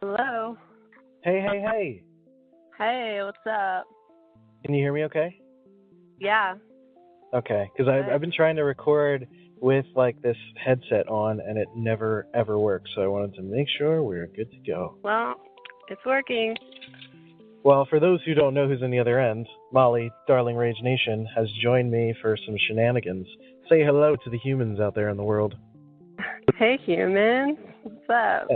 Hello. Hey. Hey, what's up? Can you hear me okay? Yeah. Okay, because I've been trying to record with like this headset on and it never ever works. So I wanted to make sure we're good to go. Well, it's working. Well, for those who don't know who's on the other end, Molly, Darling Rage Nation, has joined me for some shenanigans. Say hello to the humans out there in the world. Hey, humans. What's up?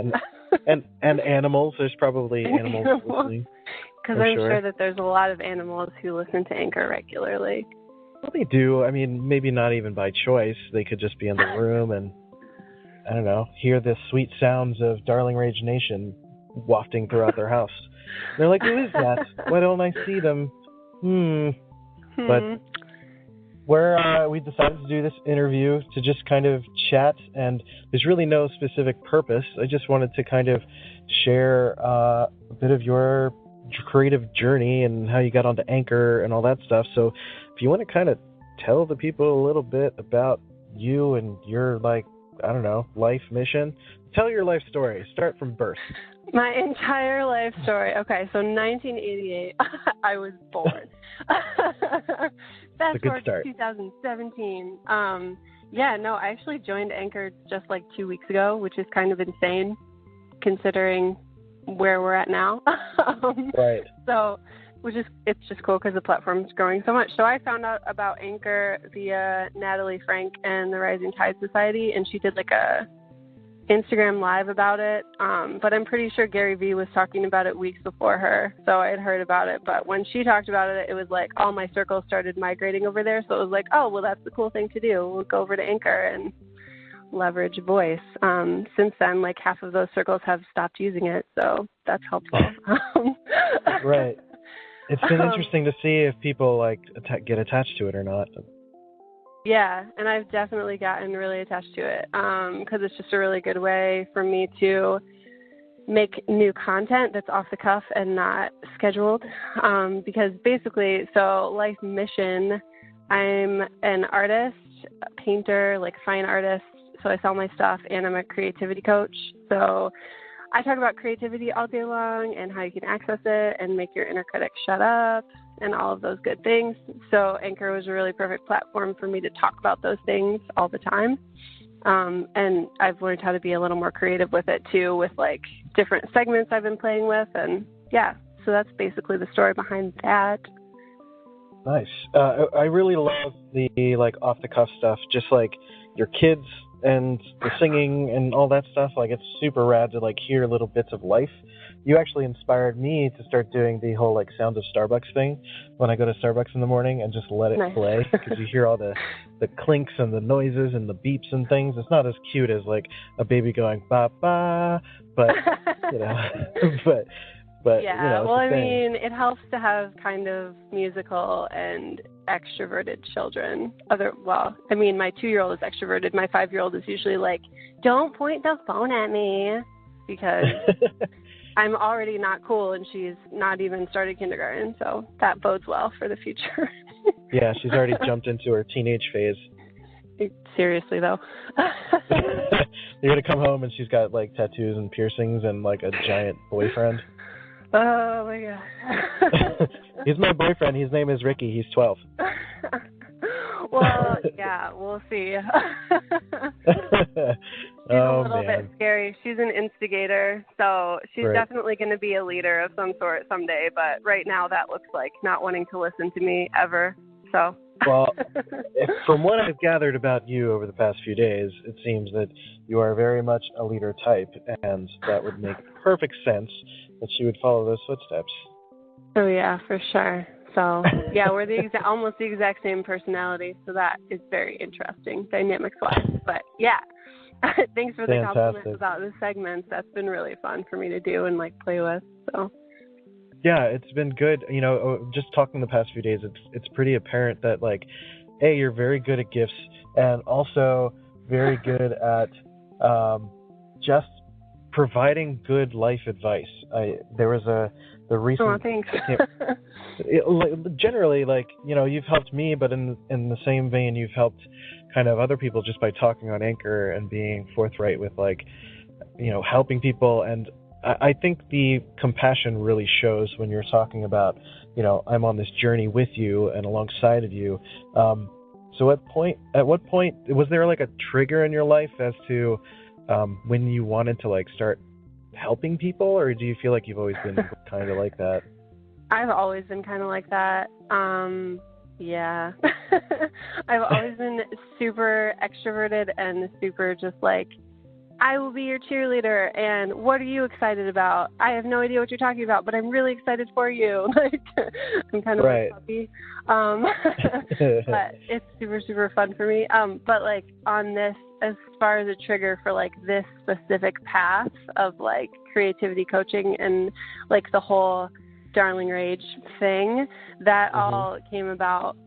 And animals. There's probably animals listening. Because I'm sure that there's a lot of animals who listen to Anchor regularly. Well, they do. I mean, maybe not even by choice. They could just be in the room and, I don't know, hear the sweet sounds of Darling Rage Nation wafting throughout their house. And they're like, who is that? Why don't I see them? But we decided to do this interview to just kind of chat, and there's really no specific purpose. I just wanted to kind of share a bit of your creative journey and how you got onto Anchor and all that stuff. So if you want to kind of tell the people a little bit about you and your, life mission, tell your life story. Start from birth. My entire life story. Okay, so 1988, I was born. Fast forward to 2017. I actually joined Anchor just like 2 weeks ago, which is kind of insane considering where we're at now. Right. So, it's just cool because the platform's growing so much. So I found out about Anchor via Natalie Frank and the Rising Tide Society, and she did like a Instagram live about it. But I'm pretty sure Gary Vee was talking about it weeks before her, so I had heard about it. But when she talked about it, it was like all my circles started migrating over there. So it was like, oh, well, that's the cool thing to do. We'll go over to Anchor and leverage voice. Since then, like half of those circles have stopped using it, so that's helpful. Right. It's been interesting to see if people get attached to it or not. Yeah, and I've definitely gotten really attached to it because it's just a really good way for me to make new content that's off the cuff and not scheduled. Because basically, so life mission, I'm an artist, a painter, like fine artist. So I sell my stuff, and I'm a creativity coach. So I talk about creativity all day long and how you can access it and make your inner critic shut up and all of those good things. So Anchor was a really perfect platform for me to talk about those things all the time. And I've learned how to be a little more creative with it too, with like different segments I've been playing with. And yeah, so that's basically the story behind that. Nice. I really love the off the cuff stuff, just like your kids and the singing and all that stuff. Like, it's super rad to hear little bits of life. You actually inspired me to start doing the whole sound of Starbucks thing when I go to Starbucks in the morning and just let it play, because you hear all the clinks and the noises and the beeps and things. It's not as cute as a baby going ba ba, but but yeah, well, I mean, it helps to have kind of musical and extroverted children. My 2-year-old is extroverted. My 5-year-old is usually like, don't point the phone at me, because I'm already not cool and she's not even started kindergarten. So that bodes well for the future. Yeah, she's already jumped into her teenage phase. Seriously, though. You're going to come home and she's got tattoos and piercings and a giant boyfriend. Oh, my God. He's my boyfriend. His name is Ricky. He's 12. Well, yeah, we'll see. She's a little bit scary. She's an instigator, so she's definitely going to be a leader of some sort someday. But right now, that looks like not wanting to listen to me ever. So. Well, from what I've gathered about you over the past few days, it seems that you are very much a leader type, and that would make perfect sense that she would follow those footsteps. Oh, yeah, for sure. So, yeah, we're almost the exact same personality, so that is very interesting, dynamics-wise. But, yeah, thanks for the compliment about the segments. That's been really fun for me to do and, play with, so. Yeah, it's been good. Just talking the past few days, it's pretty apparent that, A, you're very good at gifts, and also very good at just providing good life advice. There was the recent. Oh, thanks. Generally, you've helped me, but in the same vein, you've helped kind of other people just by talking on Anchor and being forthright with helping people. And I think the compassion really shows when you're talking about, I'm on this journey with you and alongside of you. So at what point was there like a trigger in your life as to when you wanted to like start helping people, or do you feel like you've always been kind of like that? I've always been kind of like that. Yeah. I've always been super extroverted and super just like, I will be your cheerleader, and what are you excited about? I have no idea what you're talking about, but I'm really excited for you. Like, I'm kind of right. a puppy. But it's super, super fun for me. But like on this, as far as a trigger for like this specific path of like creativity coaching and like the whole Darling Rage thing, that all came about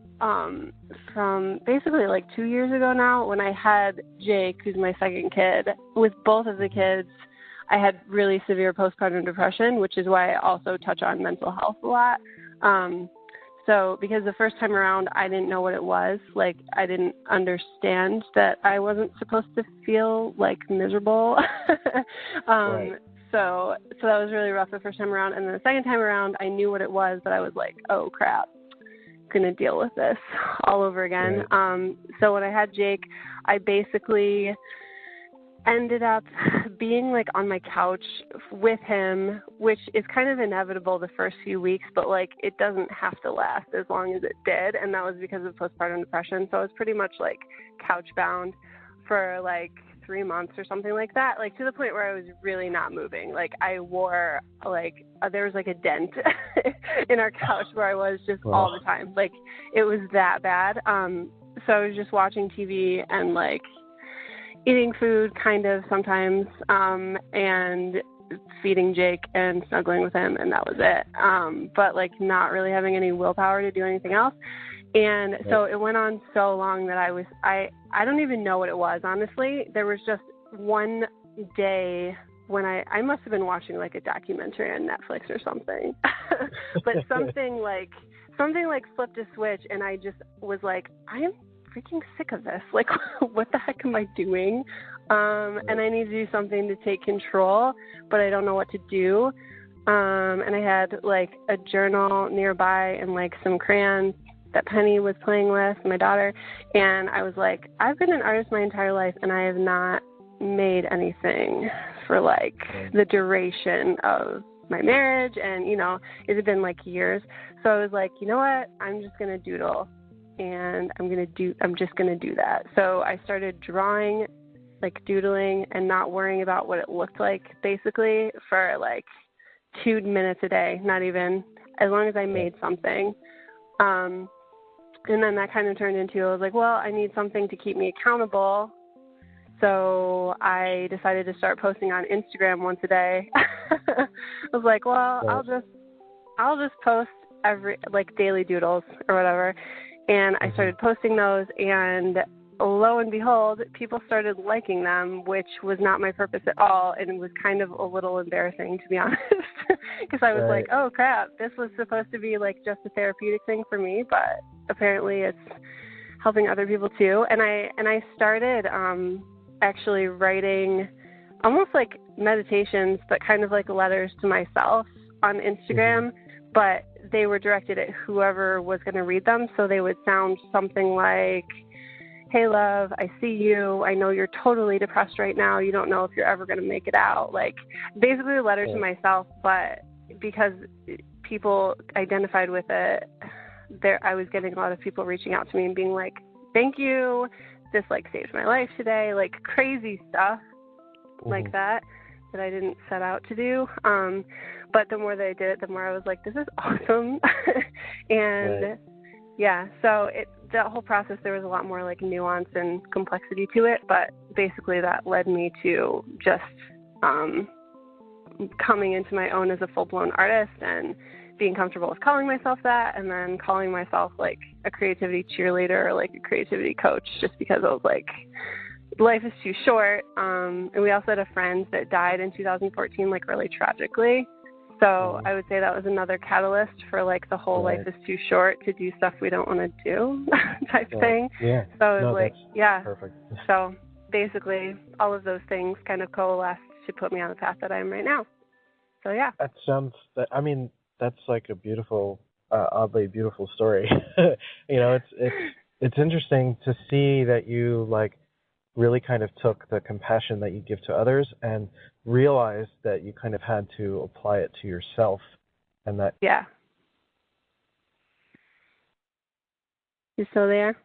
from basically like 2 years ago now, when I had Jake, who's my second kid. With both of the kids, I had really severe postpartum depression, which is why I also touch on mental health a lot. So because the first time around, I didn't know what it was. Like, I didn't understand that I wasn't supposed to feel like miserable. Right. So that was really rough the first time around. And then the second time around, I knew what it was, but I was like, oh crap, going to deal with this all over again. Right. So when I had Jake, I basically ended up being like on my couch with him, which is kind of inevitable the first few weeks, but like it doesn't have to last as long as it did. And that was because of postpartum depression. So I was pretty much like couch bound for like 3 months or something like that, like to the point where I was really not moving. Like I wore like, there was like a dent in our couch where I was just all the time. Like it was that bad. So I was just watching TV and like eating food kind of sometimes, and feeding Jake and snuggling with him, and that was it. But like not really having any willpower to do anything else. And so it went on so long that I don't even know what it was, honestly. There was just one day when I must have been watching like a documentary on Netflix or something, but something like flipped a switch, and I just was like, I am freaking sick of this. Like, what the heck am I doing? And I need to do something to take control, but I don't know what to do. And I had like a journal nearby and like some crayons that Penny was playing with, my daughter, and I was like, I've been an artist my entire life, and I have not made anything for like the duration of my marriage, and it had been like years. So I was like, you know what, I'm just gonna doodle, and I'm just gonna do that. So I started drawing, like doodling, and not worrying about what it looked like, basically, for like 2 minutes a day, not even, as long as I made something. And then that kind of turned into, I was like, well, I need something to keep me accountable. So I decided to start posting on Instagram once a day. I was like, well, I'll just post like daily doodles or whatever. And I started posting those, and lo and behold, people started liking them, which was not my purpose at all. And it was kind of a little embarrassing, to be honest, because I was like, oh crap, this was supposed to be like just a therapeutic thing for me, but apparently it's helping other people too. And I started actually writing almost like meditations, but kind of like letters to myself on Instagram, but they were directed at whoever was going to read them. So they would sound something like, hey, love, I see you. I know you're totally depressed right now. You don't know if you're ever going to make it out. Like basically a letter to myself, but because people identified with it, I was getting a lot of people reaching out to me and being like, thank you. This like saved my life today. Like crazy stuff like that I didn't set out to do. But the more that I did it, the more I was like, this is awesome. And yeah, so that whole process, there was a lot more like nuance and complexity to it, but basically that led me to just coming into my own as a full-blown artist and being comfortable with calling myself that, and then calling myself like a creativity cheerleader or like a creativity coach, just because I was like, life is too short. And we also had a friend that died in 2014, like really tragically. So I would say that was another catalyst for like the whole life is too short to do stuff we don't want to do type thing. Yeah. So it was like, yeah. Perfect. So basically all of those things kind of coalesced to put me on the path that I am right now. So yeah. I mean, that's like a beautiful, oddly beautiful story. It's interesting to see that you like really kind of took the compassion that you give to others and realized that you kind of had to apply it to yourself, and that. Yeah. You still there?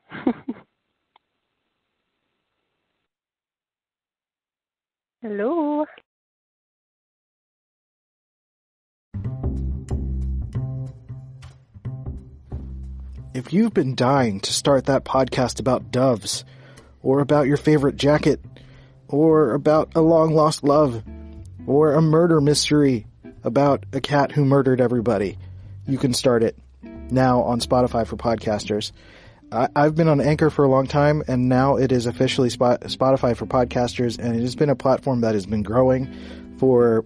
Hello. If you've been dying to start that podcast about doves, or about your favorite jacket, or about a long-lost love, or a murder mystery about a cat who murdered everybody, you can start it now on Spotify for podcasters. I've been on Anchor for a long time, and now it is officially Spotify for podcasters, and it has been a platform that has been growing for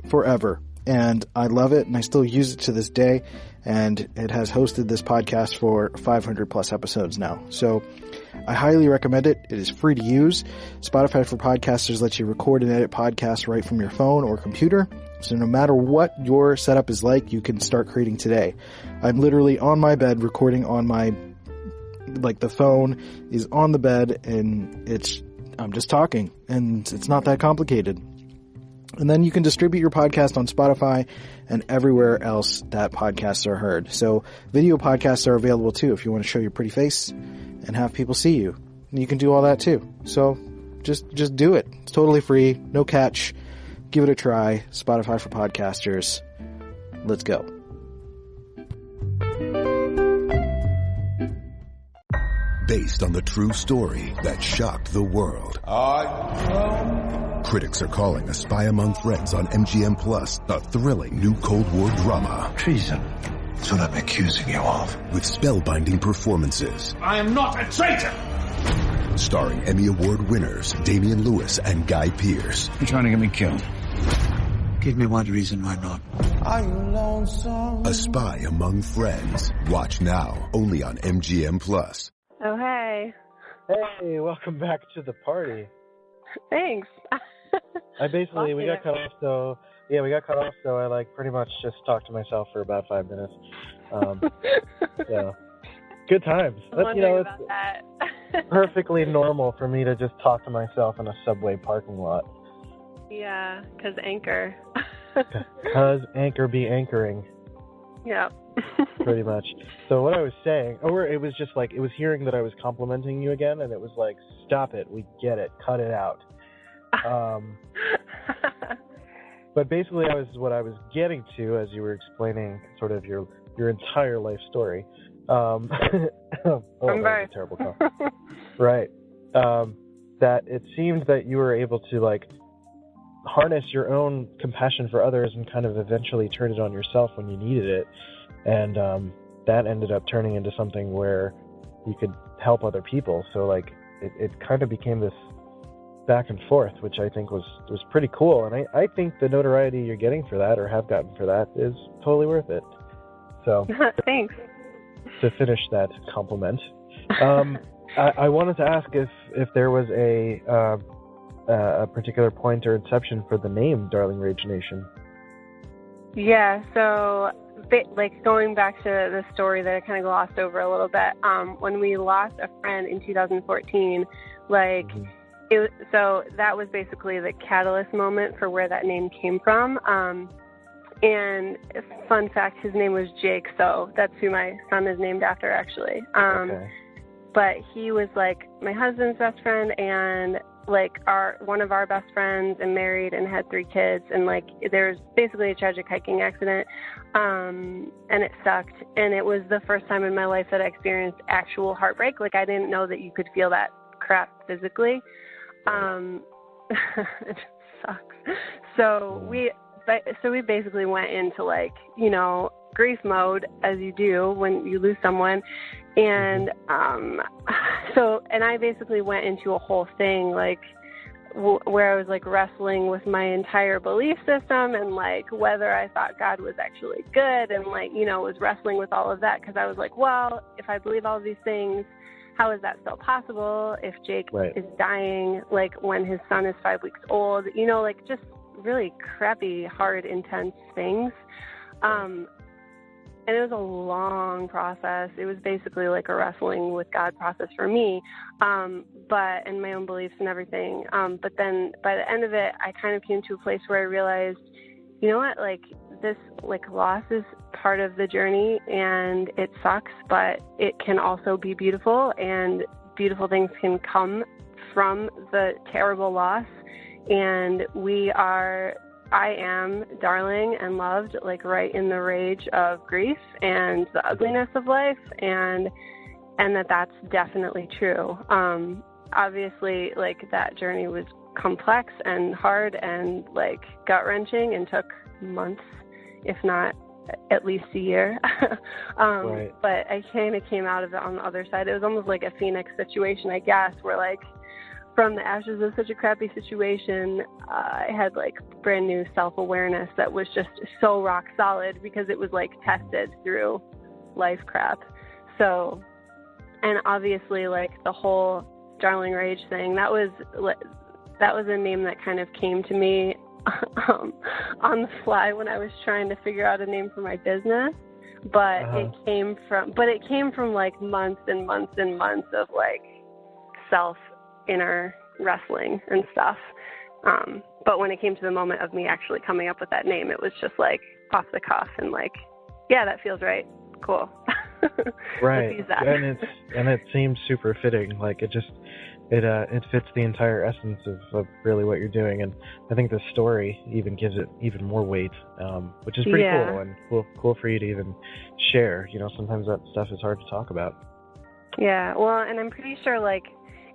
forever. And I love it, and I still use it to this day, and it has hosted this podcast for 500 plus episodes now. So I highly recommend it. It is free to use. Spotify for Podcasters lets you record and edit podcasts right from your phone or computer. So no matter what your setup is like, you can start creating today. I'm literally on my bed recording on my, like the phone is on the bed, and I'm just talking, and it's not that complicated. And then you can distribute your podcast on Spotify and everywhere else that podcasts are heard. So video podcasts are available too if you want to show your pretty face and have people see you. And you can do all that too. So just do it. It's totally free. No catch. Give it a try. Spotify for podcasters. Let's go. Based on the true story that shocked the world. Critics are calling A Spy Among Friends on MGM Plus a thrilling new Cold War drama. Treason. That's what I'm accusing you of. With spellbinding performances. I am not a traitor! Starring Emmy Award winners Damian Lewis and Guy Pearce. You're trying to get me killed. Give me one reason why not. Are you lonesome? A Spy Among Friends. Watch now, only on MGM Plus. Oh, hey. Hey, welcome back to the party. Thanks. We got cut off, so I like pretty much just talked to myself for about 5 minutes. So good times. About that. Perfectly normal for me to just talk to myself in a subway parking lot. Yeah, 'cause Anchor. 'Cause Anchor be anchoring. Yeah. Pretty much. So what I was saying, it was just like, it was hearing that I was complimenting you again, and it was like, stop it, we get it, cut it out. But basically what I was getting to as you were explaining sort of your entire life story. I'm very terrible call. Right. That it seemed that you were able to like harness your own compassion for others and kind of eventually turn it on yourself when you needed it. And that ended up turning into something where you could help other people. So like it kind of became this back and forth, which I think was pretty cool. And I think the notoriety you're getting for that, or have gotten for that, is totally worth it. So thanks. To finish that compliment, I wanted to ask if there was a particular point or inception for the name Darling Rage Nation. Yeah, so like going back to the story that I kind of glossed over a little bit, when we lost a friend in 2014, like so that was basically the catalyst moment for where that name came from. And fun fact, his name was Jake, so that's who my son is named after, actually. Okay. But he was like my husband's best friend, and like one of our best friends, and married and had 3 kids, and like there was basically a tragic hiking accident, and it sucked. And it was the first time in my life that I experienced actual heartbreak. Like I didn't know that you could feel that crap physically. It just sucks. So we basically went into like, grief mode, as you do when you lose someone. And and I basically went into a whole thing like where I was like wrestling with my entire belief system and like whether I thought God was actually good, and like, was wrestling with all of that, because I was like, well, if I believe all of these things, how is that still possible if Jake is dying like when his son is 5 weeks old? Like just really crappy, hard, intense things. And it was a long process. It was basically like a wrestling with God process for me, and my own beliefs and everything. But then by the end of it, I kind of came to a place where I realized, you know what, like this, like loss is part of the journey and it sucks, but it can also be beautiful, and beautiful things can come from the terrible loss. And I am darling and loved, like right in the rage of grief and the ugliness of life, and that's definitely true. Obviously, like that journey was complex and hard and like gut-wrenching and took months, if not at least a year. Right. But I kind of came out of it on the other side. It was almost like a Phoenix situation, I guess, where like from the ashes of such a crappy situation, I had like brand new self-awareness that was just so rock solid because it was like tested through life crap. So, and obviously like the whole Darling Rage thing, that was a name that kind of came to me on the fly when I was trying to figure out a name for my business. But it came from like months and months and months of like inner wrestling and stuff. But when it came to the moment of me actually coming up with that name, it was just like off the cuff and like, yeah, that feels right. Cool. Right. Let's use that. And it seems super fitting. Like it fits the entire essence of really what you're doing. And I think the story even gives it even more weight, which is pretty cool, and cool for you to even share. You know, sometimes that stuff is hard to talk about. Yeah. Well, and I'm pretty sure like,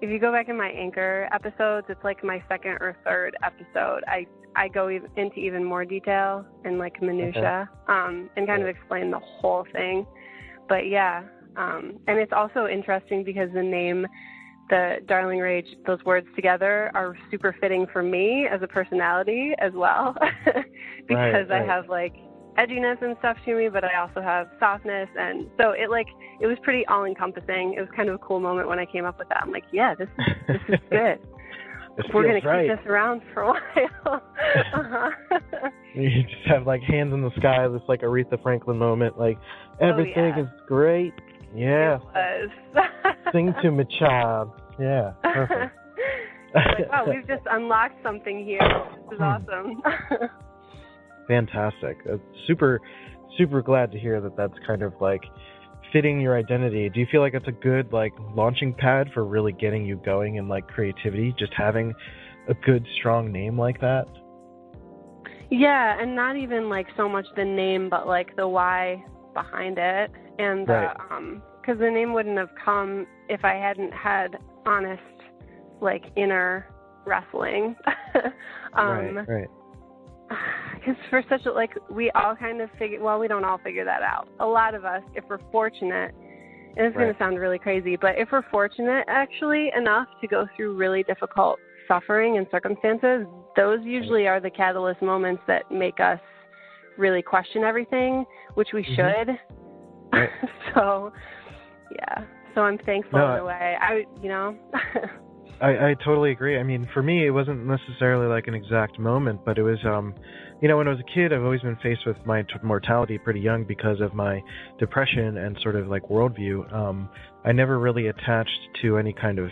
if you go back in my Anchor episodes, it's like my second or third episode. I go into even more detail and like minutia, and kind of explain the whole thing. But yeah, and it's also interesting because the name, the Darling Rage, those words together are super fitting for me as a personality as well, because I have like edginess and stuff to me, but I also have softness, and so it was pretty all-encompassing. It was kind of a cool moment when I came up with that. I'm like, yeah, this is good. We're going to keep this around for a while. You just have like hands in the sky, this like Aretha Franklin moment, like everything is great. Yeah. It was. Sing to me, child. Yeah, perfect. Like, wow, we've just unlocked something here. This is awesome. Fantastic. Super, super glad to hear that that's kind of like fitting your identity. Do you feel like it's a good like launching pad for really getting you going in like creativity, just having a good strong name like that? Yeah, and not even like so much the name, but like the why behind it, and because the name wouldn't have come if I hadn't had honest like inner wrestling. Right. Because for such a, like, we all kind of we don't all figure that out. A lot of us, if we're fortunate, and it's going to sound really crazy, but if we're fortunate actually enough to go through really difficult suffering and circumstances, those usually are the catalyst moments that make us really question everything, which we should. Right. So I'm thankful in a way. I totally agree. I mean, for me, it wasn't necessarily like an exact moment, but it was, when I was a kid, I've always been faced with my mortality pretty young because of my depression and sort of like worldview. I never really attached to any kind of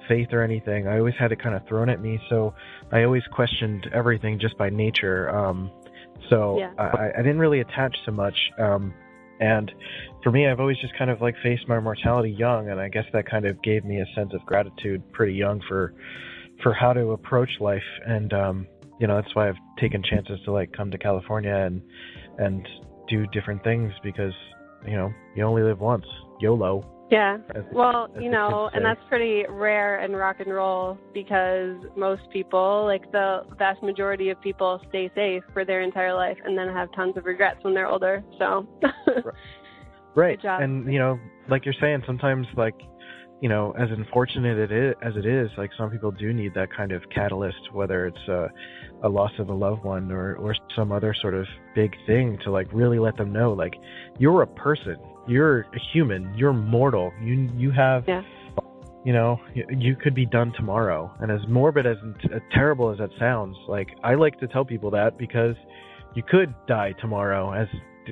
faith or anything. I always had it kind of thrown at me, so I always questioned everything just by nature. I didn't really attach so much. And for me, I've always just kind of like faced my mortality young, and I guess that kind of gave me a sense of gratitude pretty young for how to approach life. And that's why I've taken chances to like come to California and do different things, because you only live once. YOLO. Yeah. And that's pretty rare in rock and roll, because most people, like the vast majority of people, stay safe for their entire life and then have tons of regrets when they're older. So. Right. Good job. And, like you're saying, sometimes like, as unfortunate as it is, like some people do need that kind of catalyst, whether it's a loss of a loved one or some other sort of big thing, to like really let them know, like, you're a person. You're a human. You're mortal. You have, you could be done tomorrow. And as morbid as terrible as that sounds, like, I like to tell people that because you could die tomorrow. As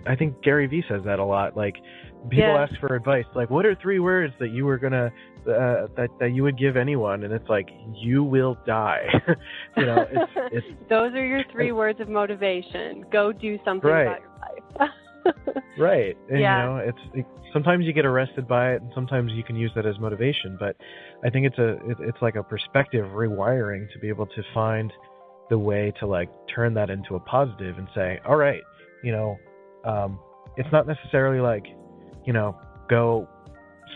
I think Gary Vee says that a lot. Like, people ask for advice, like, what are 3 words that you were gonna that you would give anyone? And it's like, you will die. It's those are your 3 words of motivation. Go do something about your life. Right. And sometimes you get arrested by it, and sometimes you can use that as motivation. But I think it's like a perspective rewiring to be able to find the way to, like, turn that into a positive and say, all right, it's not necessarily like, go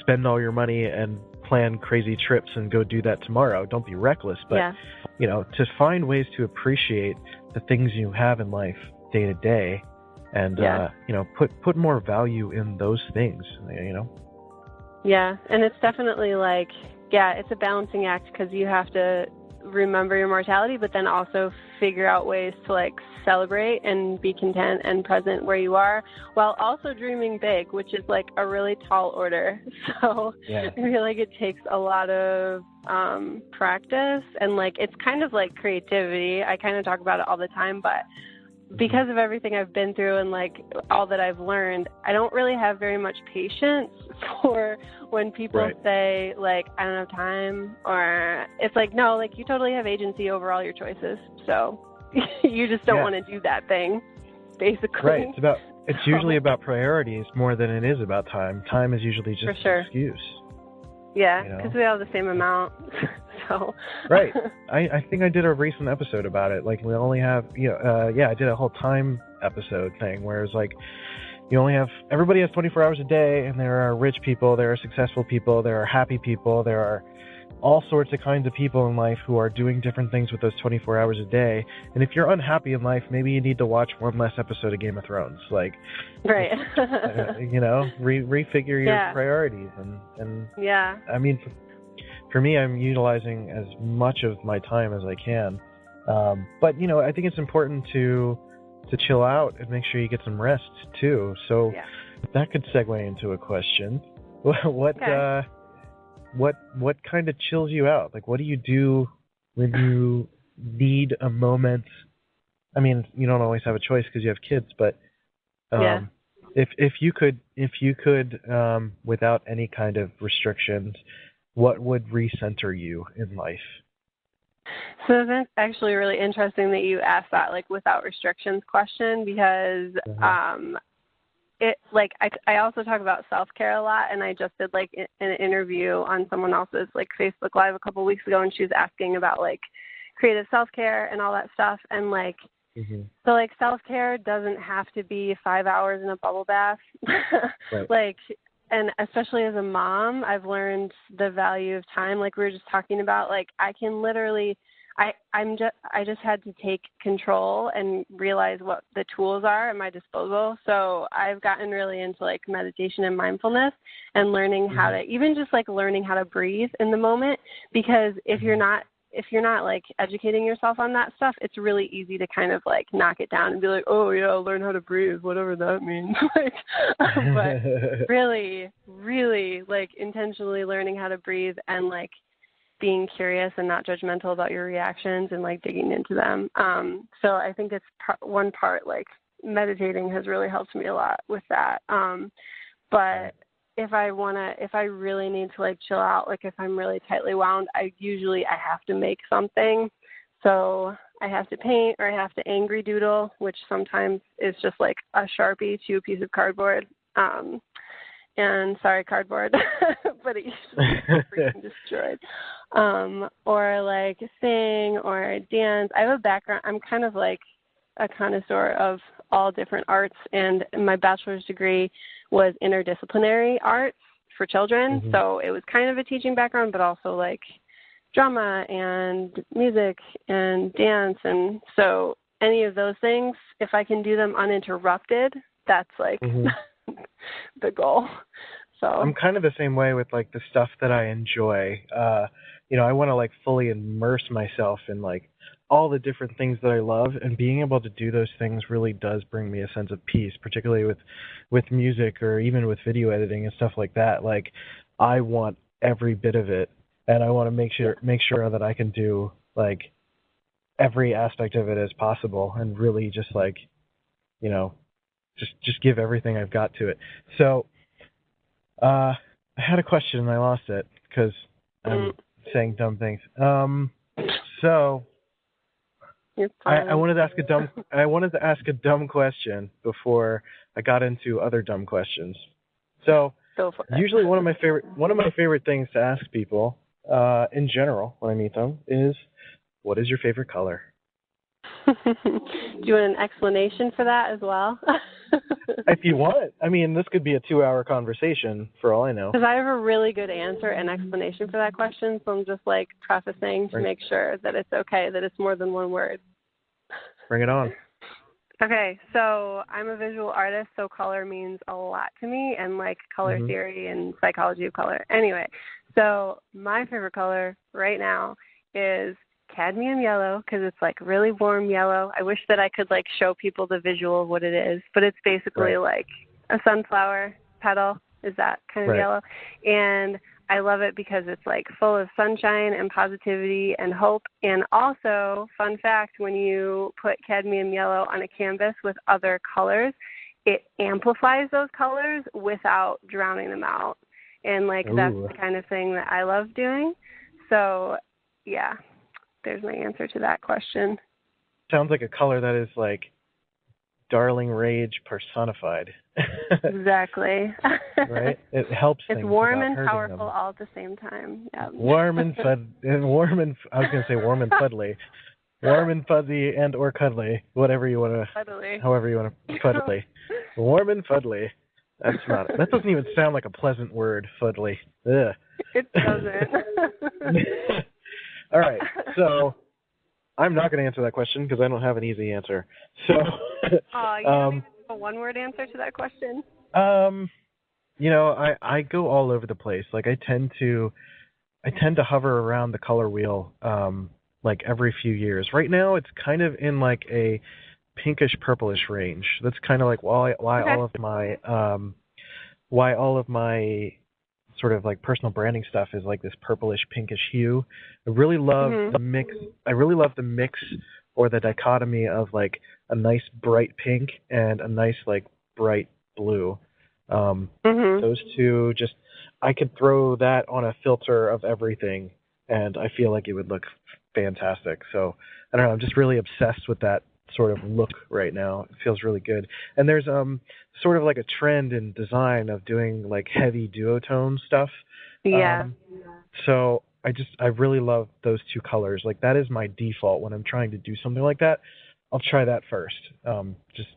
spend all your money and plan crazy trips and go do that tomorrow. Don't be reckless, but to find ways to appreciate the things you have in life day to day. And, put more value in those things, Yeah, and it's definitely like, it's a balancing act because you have to remember your mortality, but then also figure out ways to, like, celebrate and be content and present where you are while also dreaming big, which is, like, a really tall order. So I feel like it takes a lot of practice, and, like, it's kind of like creativity. I kind of talk about it all the time, but because of everything I've been through and, like, all that I've learned, I don't really have very much patience for when people say, like, I don't have time, or it's like, no, like, you totally have agency over all your choices. So you just don't want to do that thing, basically. Right. It's usually about priorities more than it is about time. Time is usually just an excuse. Yeah, because we all have the same amount. So. Right. I think I did a recent episode about it. Like, we only have, I did a whole time episode thing where it's like, everybody has 24 hours a day, and there are rich people, there are successful people, there are happy people, there are all sorts of kinds of people in life who are doing different things with those 24 hours a day. And if you're unhappy in life, maybe you need to watch one less episode of Game of Thrones. Like, right. Refigure your priorities. And I mean, for me, I'm utilizing as much of my time as I can. But, I think it's important to chill out and make sure you get some rest too. So that could segue into a question. What kind of chills you out? Like, what do you do when you need a moment? I mean, you don't always have a choice because you have kids, but if you could, without any kind of restrictions, what would recenter you in life? So that's actually really interesting that you asked that, like, without restrictions question, because I also talk about self-care a lot, and I just did, like, an interview on someone else's, like, Facebook Live a couple weeks ago, and she was asking about, like, creative self-care and all that stuff, and, like, so, like, self-care doesn't have to be 5 hours in a bubble bath. Like, and especially as a mom, I've learned the value of time. Like we were just talking about, like, I can literally, I just had to take control and realize what the tools are at my disposal. So I've gotten really into, like, meditation and mindfulness and learning how to, even just, like, learning how to breathe in the moment, because if you're not, like, educating yourself on that stuff, it's really easy to kind of, like, knock it down and be like, oh yeah, I'll learn how to breathe, whatever that means. Like, but really, really, like, intentionally learning how to breathe and, like, being curious and not judgmental about your reactions and, like, digging into them. So I think it's one part, like, meditating has really helped me a lot with that. But if I really need to, like, chill out, like, if I'm really tightly wound, I have to make something. So I have to paint, or I have to angry doodle, which sometimes is just, like, a Sharpie to a piece of cardboard. And sorry, cardboard, but it usually gets freaking destroyed. Or, like, sing or dance. I have a background. I'm kind of like a connoisseur of all different arts, and my bachelor's degree was interdisciplinary arts for children. So it was kind of a teaching background, but also, like, drama and music and dance. And so any of those things, if I can do them uninterrupted, that's, like, the goal. So I'm kind of the same way with, like, the stuff that I enjoy. I want to, like, fully immerse myself in, like, all the different things that I love, and being able to do those things really does bring me a sense of peace, particularly with music or even with video editing and stuff like that. Like, I want every bit of it and I want to make sure that I can do like every aspect of it as possible, and really just like, you know, just give everything I've got to it. So, I had a question and I lost it because I'm saying dumb things. So I wanted to ask a dumb question before I got into other dumb questions. So usually one of my favorite things to ask people in general when I meet them is, what is your favorite color? Do you want an explanation for that as well? If you want. I mean, this could be a 2-hour conversation for all I know. Because I have a really good answer and explanation for that question, so I'm just like prefacing to make sure that it's okay, that it's more than one word. Bring it on. Okay, so I'm a visual artist, so color means a lot to me, and like color theory and psychology of color. Anyway, so my favorite color right now is cadmium yellow, because it's like really warm yellow. I wish that I could like show people the visual of what it is, but it's basically like a sunflower petal is that kind of yellow. And I love it because it's like full of sunshine and positivity and hope. And also, fun fact, when you put cadmium yellow on a canvas with other colors, it amplifies those colors without drowning them out. And like that's the kind of thing that I love doing. So yeah, there's my answer to that question. Sounds like a color that is like darling rage personified. Exactly. Right? It helps things. It's warm and powerful them. all at the same time. Yeah. Warm and fuddly. Warm and fuzzy and or cuddly. Whatever you want to. Cuddly. However you want to. Fuddly. Warm and fuddly. That doesn't even sound like a pleasant word, fuddly. Ugh. It doesn't. All right, so I'm not going to answer that question because I don't have an easy answer. So, you don't even have a one-word answer to that question? You know, I go all over the place. Like I tend to hover around the color wheel like every few years. Right now, it's kind of in like a pinkish purplish range. That's kind of like why all of my sort of like personal branding stuff is like this purplish pinkish hue. I really love the mix. I really love the mix or the dichotomy of like a nice bright pink and a nice like bright blue. Those two, just I could throw that on a filter of everything and I feel like it would look fantastic. So I don't know, I'm just really obsessed with that sort of look right now. It feels really good. And there's sort of like a trend in design of doing like heavy duotone stuff. Yeah. So I really love those two colors. Like that is my default when I'm trying to do something like that. I'll try that first. Just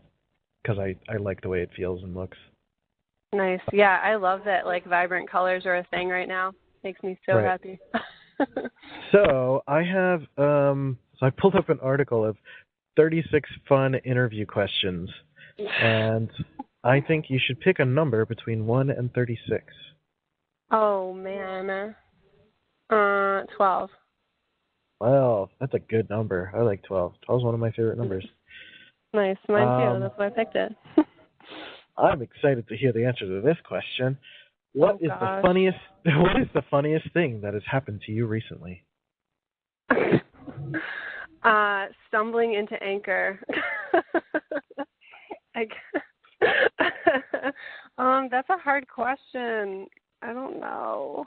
because I like the way it feels and looks. Nice. Yeah, I love that like vibrant colors are a thing right now. Makes me so happy. So I have so I pulled up an article of 36 fun interview questions, and I think you should pick a number between 1 and 36. Oh, man. 12. Well, that's a good number. I like 12. 12 is one of my favorite numbers. Nice. Mine too. That's why I picked it. I'm excited to hear the answer to this question. What is the funniest thing that has happened to you recently? Stumbling into Anchor. I guess. That's a hard question. I don't know.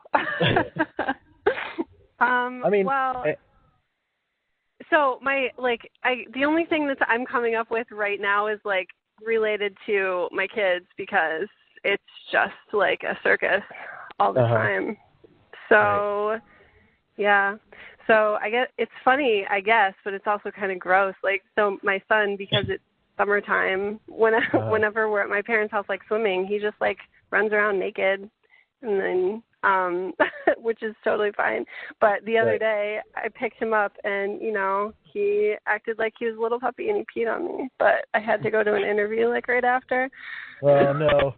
So the only thing that I'm coming up with right now is like related to my kids because it's just like a circus all the time. So, yeah. So I guess it's funny, I guess, but it's also kind of gross. Like, so my son, because it's summertime, whenever we're at my parents' house, like swimming, he just like runs around naked, and then, which is totally fine. But the other day, I picked him up, and he acted like he was a little puppy, and he peed on me. But I had to go to an interview like right after. Oh no.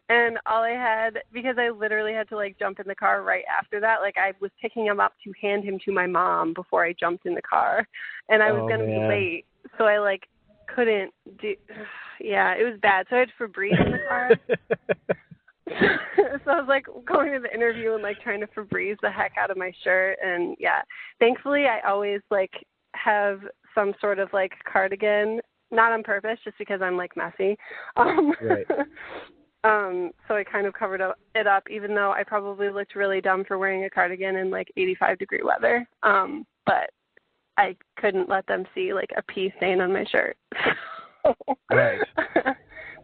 And all I had, because I literally had to like jump in the car right after that, like I was picking him up to hand him to my mom before I jumped in the car, and I was going to be late, so I like couldn't do, yeah, it was bad. So I had Febreze in the car. So I was like going to the interview and like trying to Febreze the heck out of my shirt. And yeah, thankfully I always like have some sort of like cardigan, not on purpose, just because I'm like messy. Right. So I kind of covered it up, even though I probably looked really dumb for wearing a cardigan in like 85-degree weather. But I couldn't let them see like a pee stain on my shirt. Right.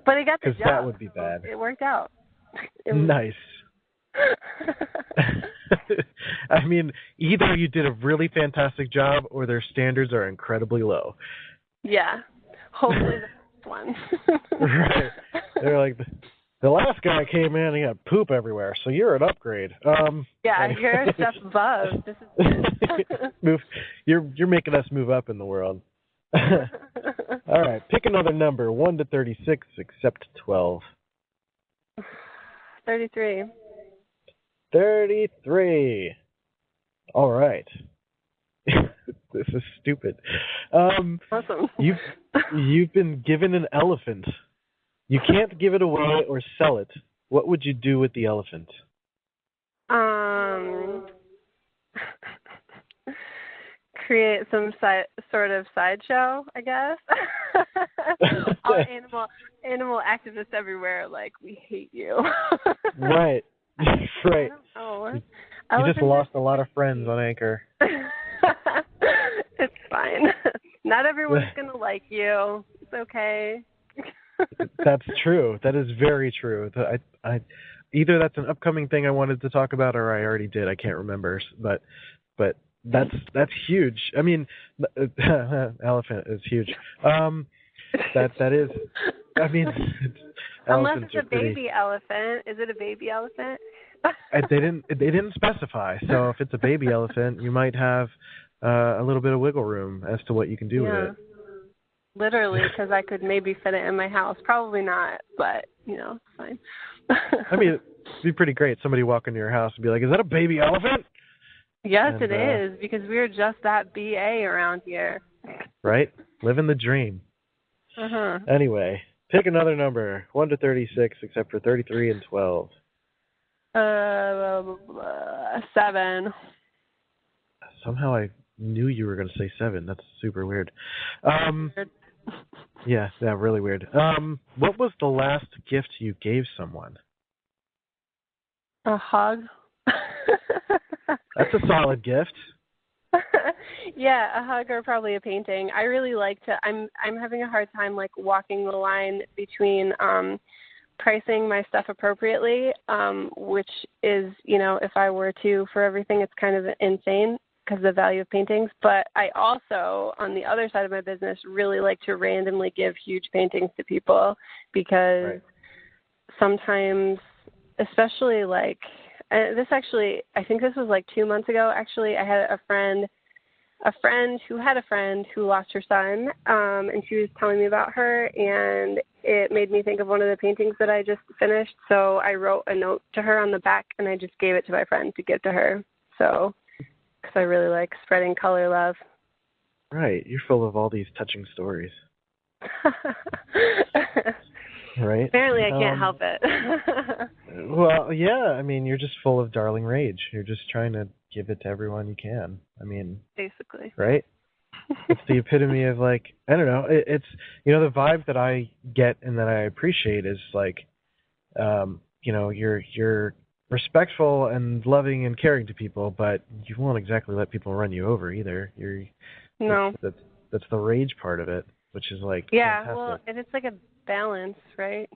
But I got the job. Because that would be bad. It worked out. Nice. I mean, either you did a really fantastic job or their standards are incredibly low. Yeah. Hopefully the first one. Right. They're like, the last guy came in and he had poop everywhere, so you're an upgrade. Yeah, anyway. you're a step above. This is You're making us move up in the world. All right, pick another number, 1 to 36, except 12. 33. 33. All right. This is stupid. Awesome. You've been given an elephant. You can't give it away or sell it. What would you do with the elephant? Create some sort of sideshow, I guess. All animal activists everywhere are like, we hate you. Right. Right. Oh, you just lost a lot of friends on Anchor. It's fine. Not everyone's going to like you. It's okay. That's true. That is very true. I either that's an upcoming thing I wanted to talk about, or I already did. I can't remember. But that's huge. I mean, elephant is huge. That is. I mean, unless it's a baby elephant. Is it a baby elephant? They didn't specify. So if it's a baby elephant, you might have a little bit of wiggle room as to what you can do with it. Literally, because I could maybe fit it in my house. Probably not, but, it's fine. I mean, it'd be pretty great. Somebody walk into your house and be like, is that a baby elephant? Yes, it is, because we're just that BA around here. Right? Living the dream. Uh-huh. Anyway, pick another number, 1 to 36, except for 33 and 12. 7. Somehow I knew you were going to say 7. That's super weird. Yeah, really weird. What was the last gift you gave someone? A hug. That's a solid gift. Yeah, a hug or probably a painting. I really like to. I'm having a hard time like walking the line between pricing my stuff appropriately, which is, if I were to for everything, it's kind of insane because of the value of paintings. But I also, on the other side of my business, really like to randomly give huge paintings to people because sometimes, especially like, this actually, I think this was like 2 months ago, actually, I had a friend who had a friend who lost her son, and she was telling me about her, and it made me think of one of the paintings that I just finished, so I wrote a note to her on the back, and I just gave it to my friend to give to her, so, because I really like spreading color love. Right, you're full of all these touching stories. Right? Apparently I can't help it. Well, yeah, I mean, you're just full of darling rage. You're just trying to give it to everyone you can. I mean, basically. Right? It's the epitome of like, I don't know, it's, the vibe that I get and that I appreciate is like, you're respectful and loving and caring to people, but you won't exactly let people run you over either. No. That's the rage part of it, which is like, yeah, fantastic. well, and it's like a balance, right?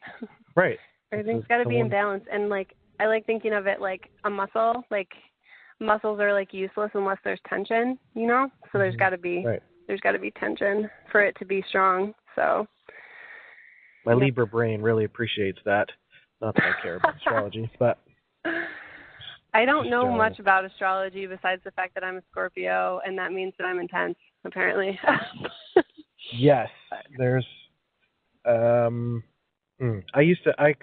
Right. Everything's got to be in balance, and like I like thinking of it like a muscle. Like muscles are like useless unless there's tension, So there's got to be tension for it to be strong. So my Libra brain really appreciates that. Not that I care about astrology, but I don't know much about astrology besides the fact that I'm a Scorpio, and that means that I'm intense, apparently. Yes, there's. I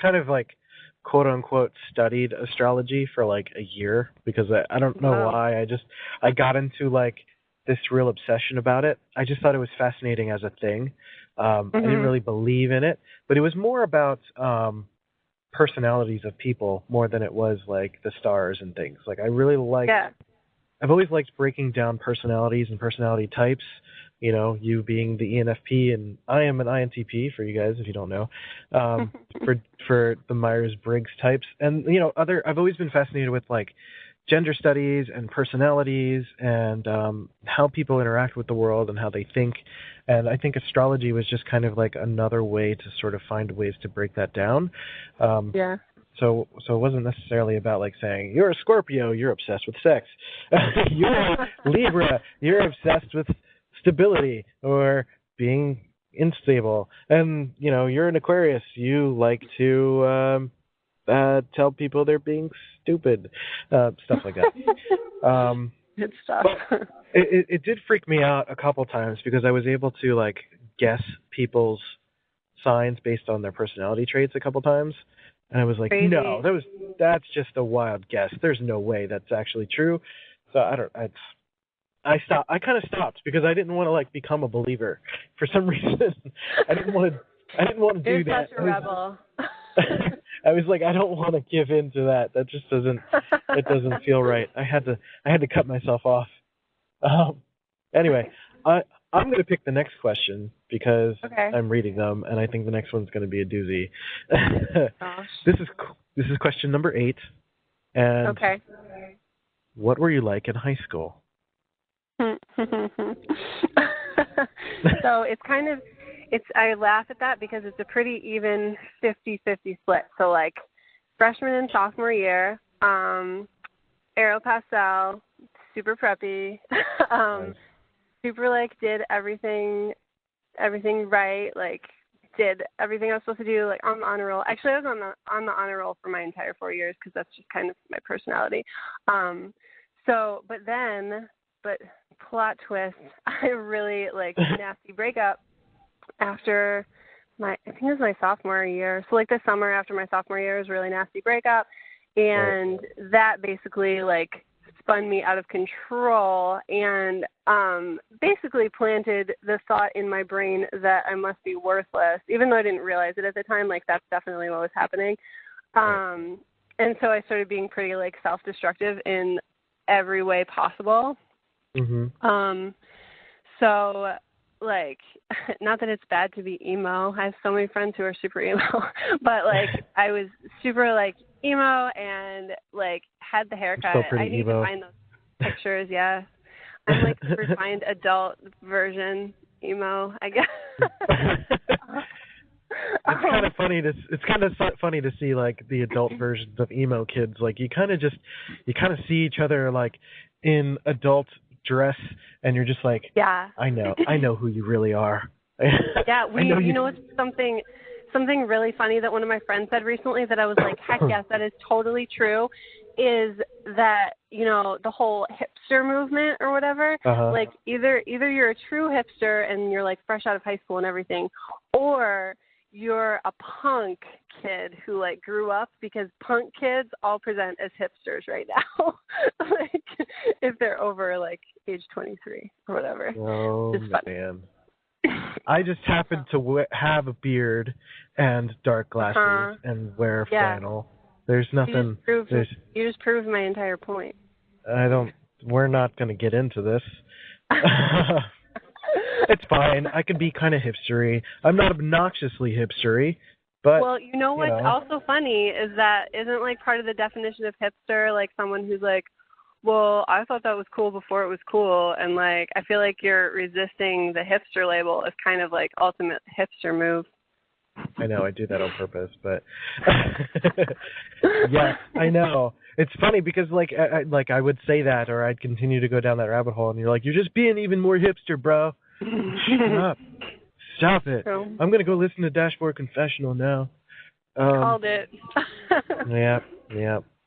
kind of like, quote unquote, studied astrology for like a year because I don't know why. I got into like this real obsession about it. I just thought it was fascinating as a thing. I didn't really believe in it, but it was more about personalities of people more than it was like the stars and things. Like I really like. Yeah. I've always liked breaking down personalities and personality types. You know, you being the ENFP, and I am an INTP for you guys if you don't know. For the Myers-Briggs types, and you know, I've always been fascinated with like gender studies and personalities and how people interact with the world and how they think. And I think astrology was just kind of like another way to sort of find ways to break that down. Yeah. So it wasn't necessarily about like saying you're a Scorpio, you're obsessed with sex. You're a Libra, you're obsessed with stability or being unstable. And you know, you're an Aquarius, you like to tell people they're being stupid, stuff like that. Good stuff. It did freak me out a couple times because I was able to like guess people's signs based on their personality traits a couple times. And I was like, Crazy. no, that's just a wild guess. There's no way that's actually true. So I kind of stopped because I didn't want to like become a believer for some reason. I didn't want to do that. You're such a rebel. I was like, I don't want to give in to that. That just doesn't feel right. I had to cut myself off. Anyway, I'm going to pick the next question because I'm reading them, and I think the next one's going to be a doozy. This is question number 8. And what were you like in high school? So I laugh at that because it's a pretty even 50-50 split. So like freshman and sophomore year, Aeropastel, super preppy, super like did everything right, like did everything I was supposed to do, like on the honor roll. Actually, I was on the honor roll for my entire 4 years because that's just kind of my personality. But plot twist, I really like nasty breakup after I think it was my sophomore year. So like the summer after my sophomore year was really nasty breakup, and that basically like spun me out of control and basically planted the thought in my brain that I must be worthless, even though I didn't realize it at the time. Like that's definitely what was happening. And so I started being pretty like self-destructive in every way possible. Mm-hmm. So like, not that it's bad to be emo. I have so many friends who are super emo, but like I was super like emo and like had the haircut. I need to find those pictures. Yeah, I'm like refined adult version emo, I guess. It's kind of funny to see like the adult versions of emo kids. Like you kind of see each other like in adult dress, and you're just like, yeah, I know who you really are. Yeah, you know what's something really funny that one of my friends said recently that I was like, heck yes, that is totally true, is that, you know, the whole hipster movement or whatever, like either you're a true hipster and you're like fresh out of high school and everything, or you're a punk kid who like grew up, because punk kids all present as hipsters right now. Like if they're over like age 23 or whatever. Oh man. I just happen to have a beard and dark glasses and wear flannel. There's nothing. You just proved my entire point. We're not going to get into this. It's fine. I can be kind of hipstery. I'm not obnoxiously hipstery, but... Well, you know what's also funny is that isn't like part of the definition of hipster, like someone who's like, well, I thought that was cool before it was cool, and like I feel like you're resisting the hipster label is kind of like ultimate hipster move. I know, I do that on purpose, but... Yes, I know. It's funny because like I would say that, or I'd continue to go down that rabbit hole, and you're like, you're just being even more hipster, bro. Shut up. Stop it. I'm going to go listen to Dashboard Confessional now. Called it. Yeah.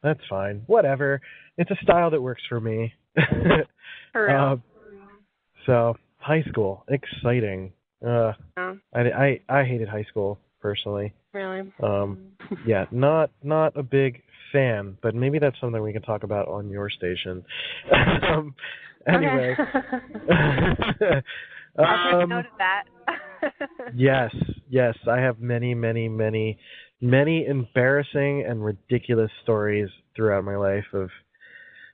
That's fine. Whatever. It's a style that works for me. For real. So, high school. Exciting. I hated high school, personally. Really? Yeah, not a big fan, but maybe that's something we can talk about on your station. Anyway. I'll take note of that. Yes, I have many many embarrassing and ridiculous stories throughout my life of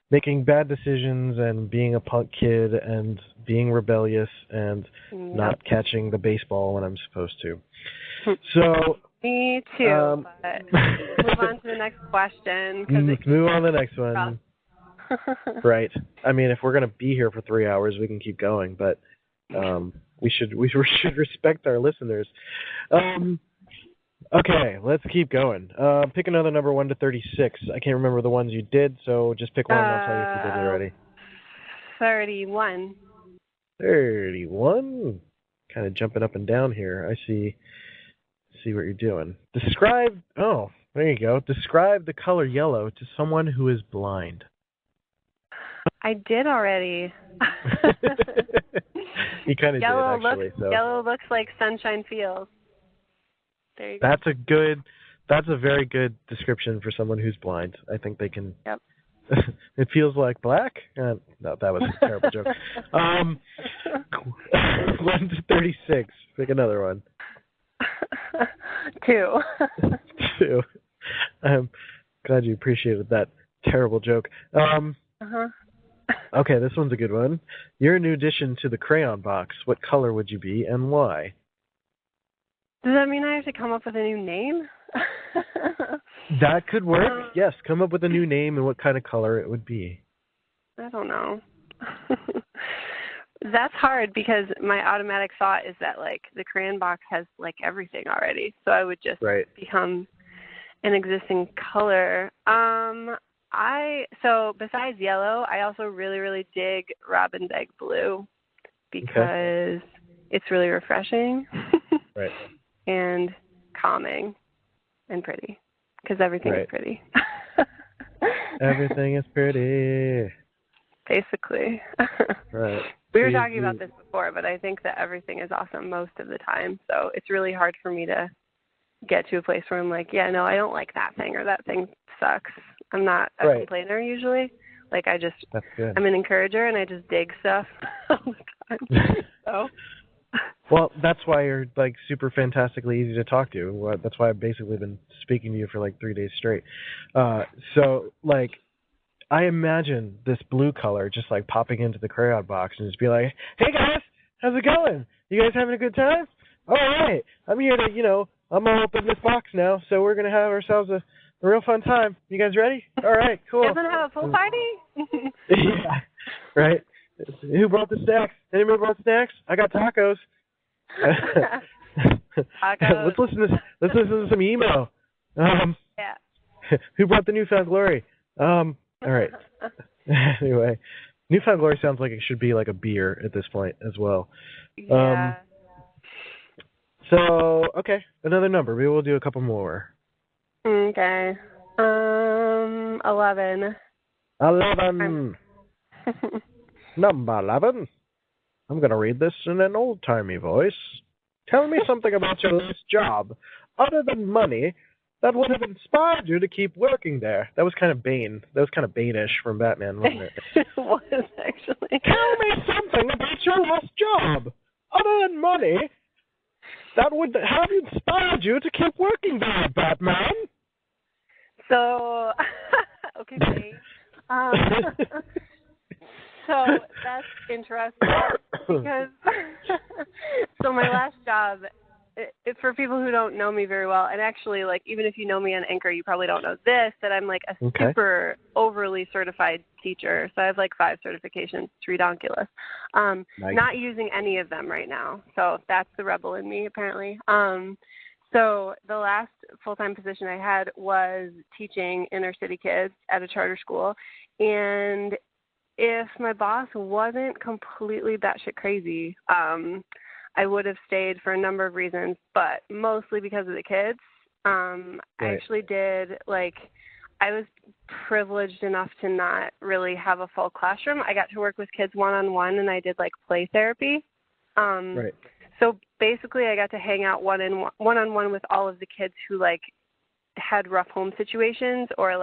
making bad decisions and being a punk kid and being rebellious and not catching the baseball when I'm supposed to. So me too. But move on to the next question. Move on to the next one. Right. I mean, if we're gonna be here for 3 hours, we can keep going, but we should respect our listeners. Okay, let's keep going. Pick another number 1 to 36. I can't remember the ones you did, so just pick one and I'll tell you if you did it already. 31. 31? Kind of jumping up and down here. I see what you're doing. There you go. Describe the color yellow to someone who is blind. I did already. You kind of did, actually. Yellow looks like Sunshine Fields. There you go. That's a very good description for someone who's blind. I think they can. Yep. It feels like black? No, that was a terrible joke. 1 to 36. Pick another one. 2. 2. I'm glad you appreciated that terrible joke. Okay, this one's a good one. You're a new addition to the crayon box. What color would you be and why? Does that mean I have to come up with a new name? That could work. Yes, come up with a new name and what kind of color it would be. I don't know. That's hard because my automatic thought is that, like, the crayon box has, like, everything already. So I would just become an existing color. So besides yellow, I also really, really dig robin's egg blue because it's really refreshing. Right. And calming and pretty because everything is pretty. Everything is pretty. Basically. Right. We were talking about this before, but I think that everything is awesome most of the time. So it's really hard for me to get to a place where I'm like, yeah, no, I don't like that thing or that thing sucks. I'm not a complainer usually. Like I'm an encourager and I just dig stuff all the time. So. Well, that's why you're like super fantastically easy to talk to. That's why I've basically been speaking to you for like 3 days straight. So like, I imagine this blue color just like popping into the crayon box and just be like, "Hey guys, how's it going? You guys having a good time? All right, I'm here to, I'm gonna open this box now, so we're gonna have ourselves a real fun time. You guys ready? All right, cool. Doesn't have a pool party? Yeah, right. Who brought the snacks? Anybody brought snacks? I got tacos. Let's listen to some emo. Yeah. Who brought the Newfound Glory? All right. Anyway, Newfound Glory sounds like it should be like a beer at this point as well. Yeah. So, okay, another number. Maybe we'll do a couple more. Okay. 11. 11. Number 11. I'm going to read this in an old-timey voice. Tell me something about your last job, other than money, that would have inspired you to keep working there. That was kind of Bane. That was kind of Bane-ish from Batman, wasn't it? It was, actually. Tell me something about your last job, other than money, that would have inspired you to keep working there, Batman. So, okay, Bane. So that's interesting because so my last job, for people who don't know me very well, and actually, like, even if you know me on Anchor, you probably don't know this, that I'm like a super overly certified teacher. So I have like 5 certifications. It's redonkulous. Nice. Not using any of them right now. So that's the rebel in me, apparently. So the last full-time position I had was teaching inner city kids at a charter school. And if my boss wasn't completely batshit crazy, I would have stayed for a number of reasons, but mostly because of the kids. I actually did, I was privileged enough to not really have a full classroom. I got to work with kids one-on-one, and I did, play therapy. So basically I got to hang out one-on-one with all of the kids who, had rough home situations or,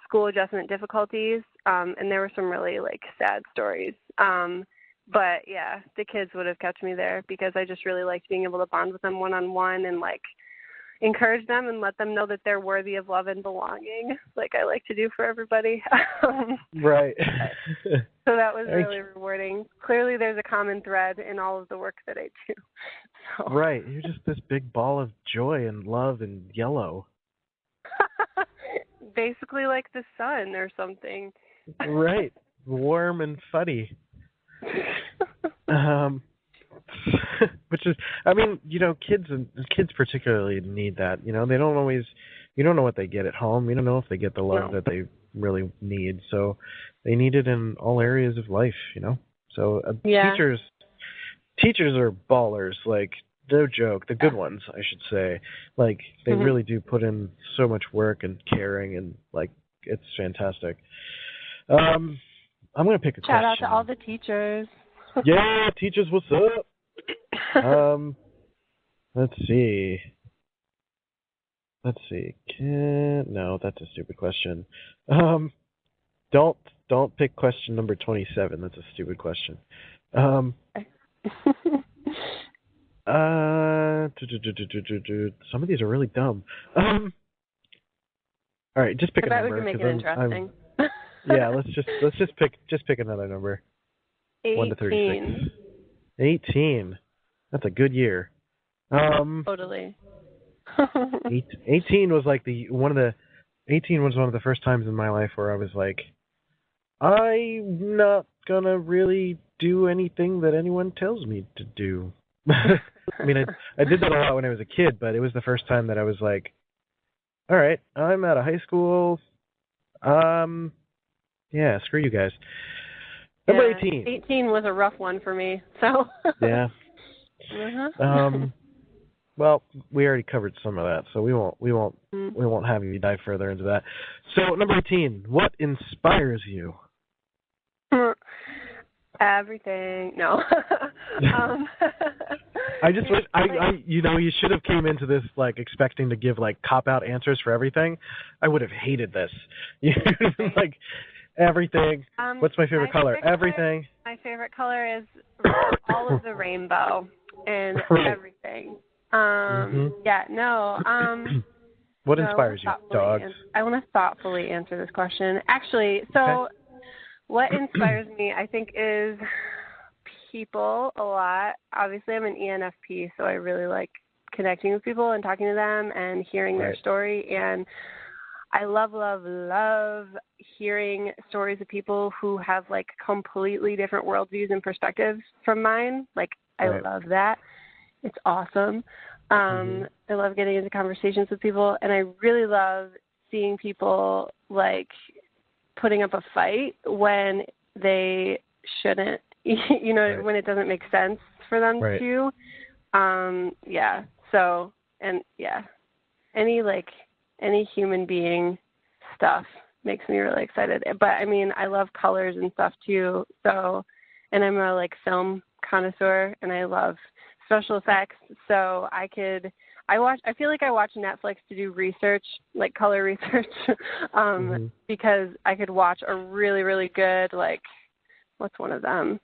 school adjustment difficulties, and there were some really sad stories. But yeah, the kids would have kept me there because I just really liked being able to bond with them one-on-one and encourage them and let them know that they're worthy of love and belonging, like I like to do for everybody. Right. So that was really rewarding. Clearly there's a common thread in all of the work that I do. So. Right. You're just this big ball of joy and love and yellow. Basically like the sun or something. Right. Warm and fuddy. Which is, I mean, you know, kids particularly need that. You know, they don't always, you don't know what they get at home. You don't know if they get the love that they really need. So they need it in all areas of life, you know. So teachers are ballers, like, no joke. The good ones, I should say. Like, they really do put in so much work and caring, and, like, it's fantastic. I'm going to pick a question. Shout out to all the teachers. Yeah, teachers, what's up? Let's see. No, that's a stupid question. Don't pick question number 27. That's a stupid question. Some of these are really dumb. All right, just pick a number. We can make it interesting. Yeah, let's just pick another number. 18. 1 to 36. 18. That's a good year. Totally. 18 was like 18 was one of the first times in my life where I was like, I'm not gonna really do anything that anyone tells me to do. I mean, I did that a lot when I was a kid, but it was the first time that I was like, all right, I'm out of high school. Yeah, screw you guys. Number 18. 18 was a rough one for me, so. Yeah. Well, we already covered some of that, so we won't have you dive further into that. So, number 18, what inspires you? Everything. No. I just wish you should have came into this like expecting to give like cop out answers for everything. I would have hated this. Like everything. What's my favorite color? Everything. My favorite color is all of the rainbow and everything. Yeah, no. What inspires you? Dogs. I want to thoughtfully answer this question. Actually, so what inspires me, I think, is people a lot. Obviously, I'm an ENFP, so I really like connecting with people and talking to them and hearing their story. And I love hearing stories of people who have, like, completely different worldviews and perspectives from mine. Like, I love that. It's awesome. I love getting into conversations with people, and I really love seeing people, like, putting up a fight when they shouldn't, when it doesn't make sense for them to. So, and any human being stuff makes me really excited. But I mean, I love colors and stuff too. So, and I'm a like film connoisseur, and I love special effects. So I feel like I watch Netflix to do research, like color research, because I could watch a really, really good, like, what's one of them?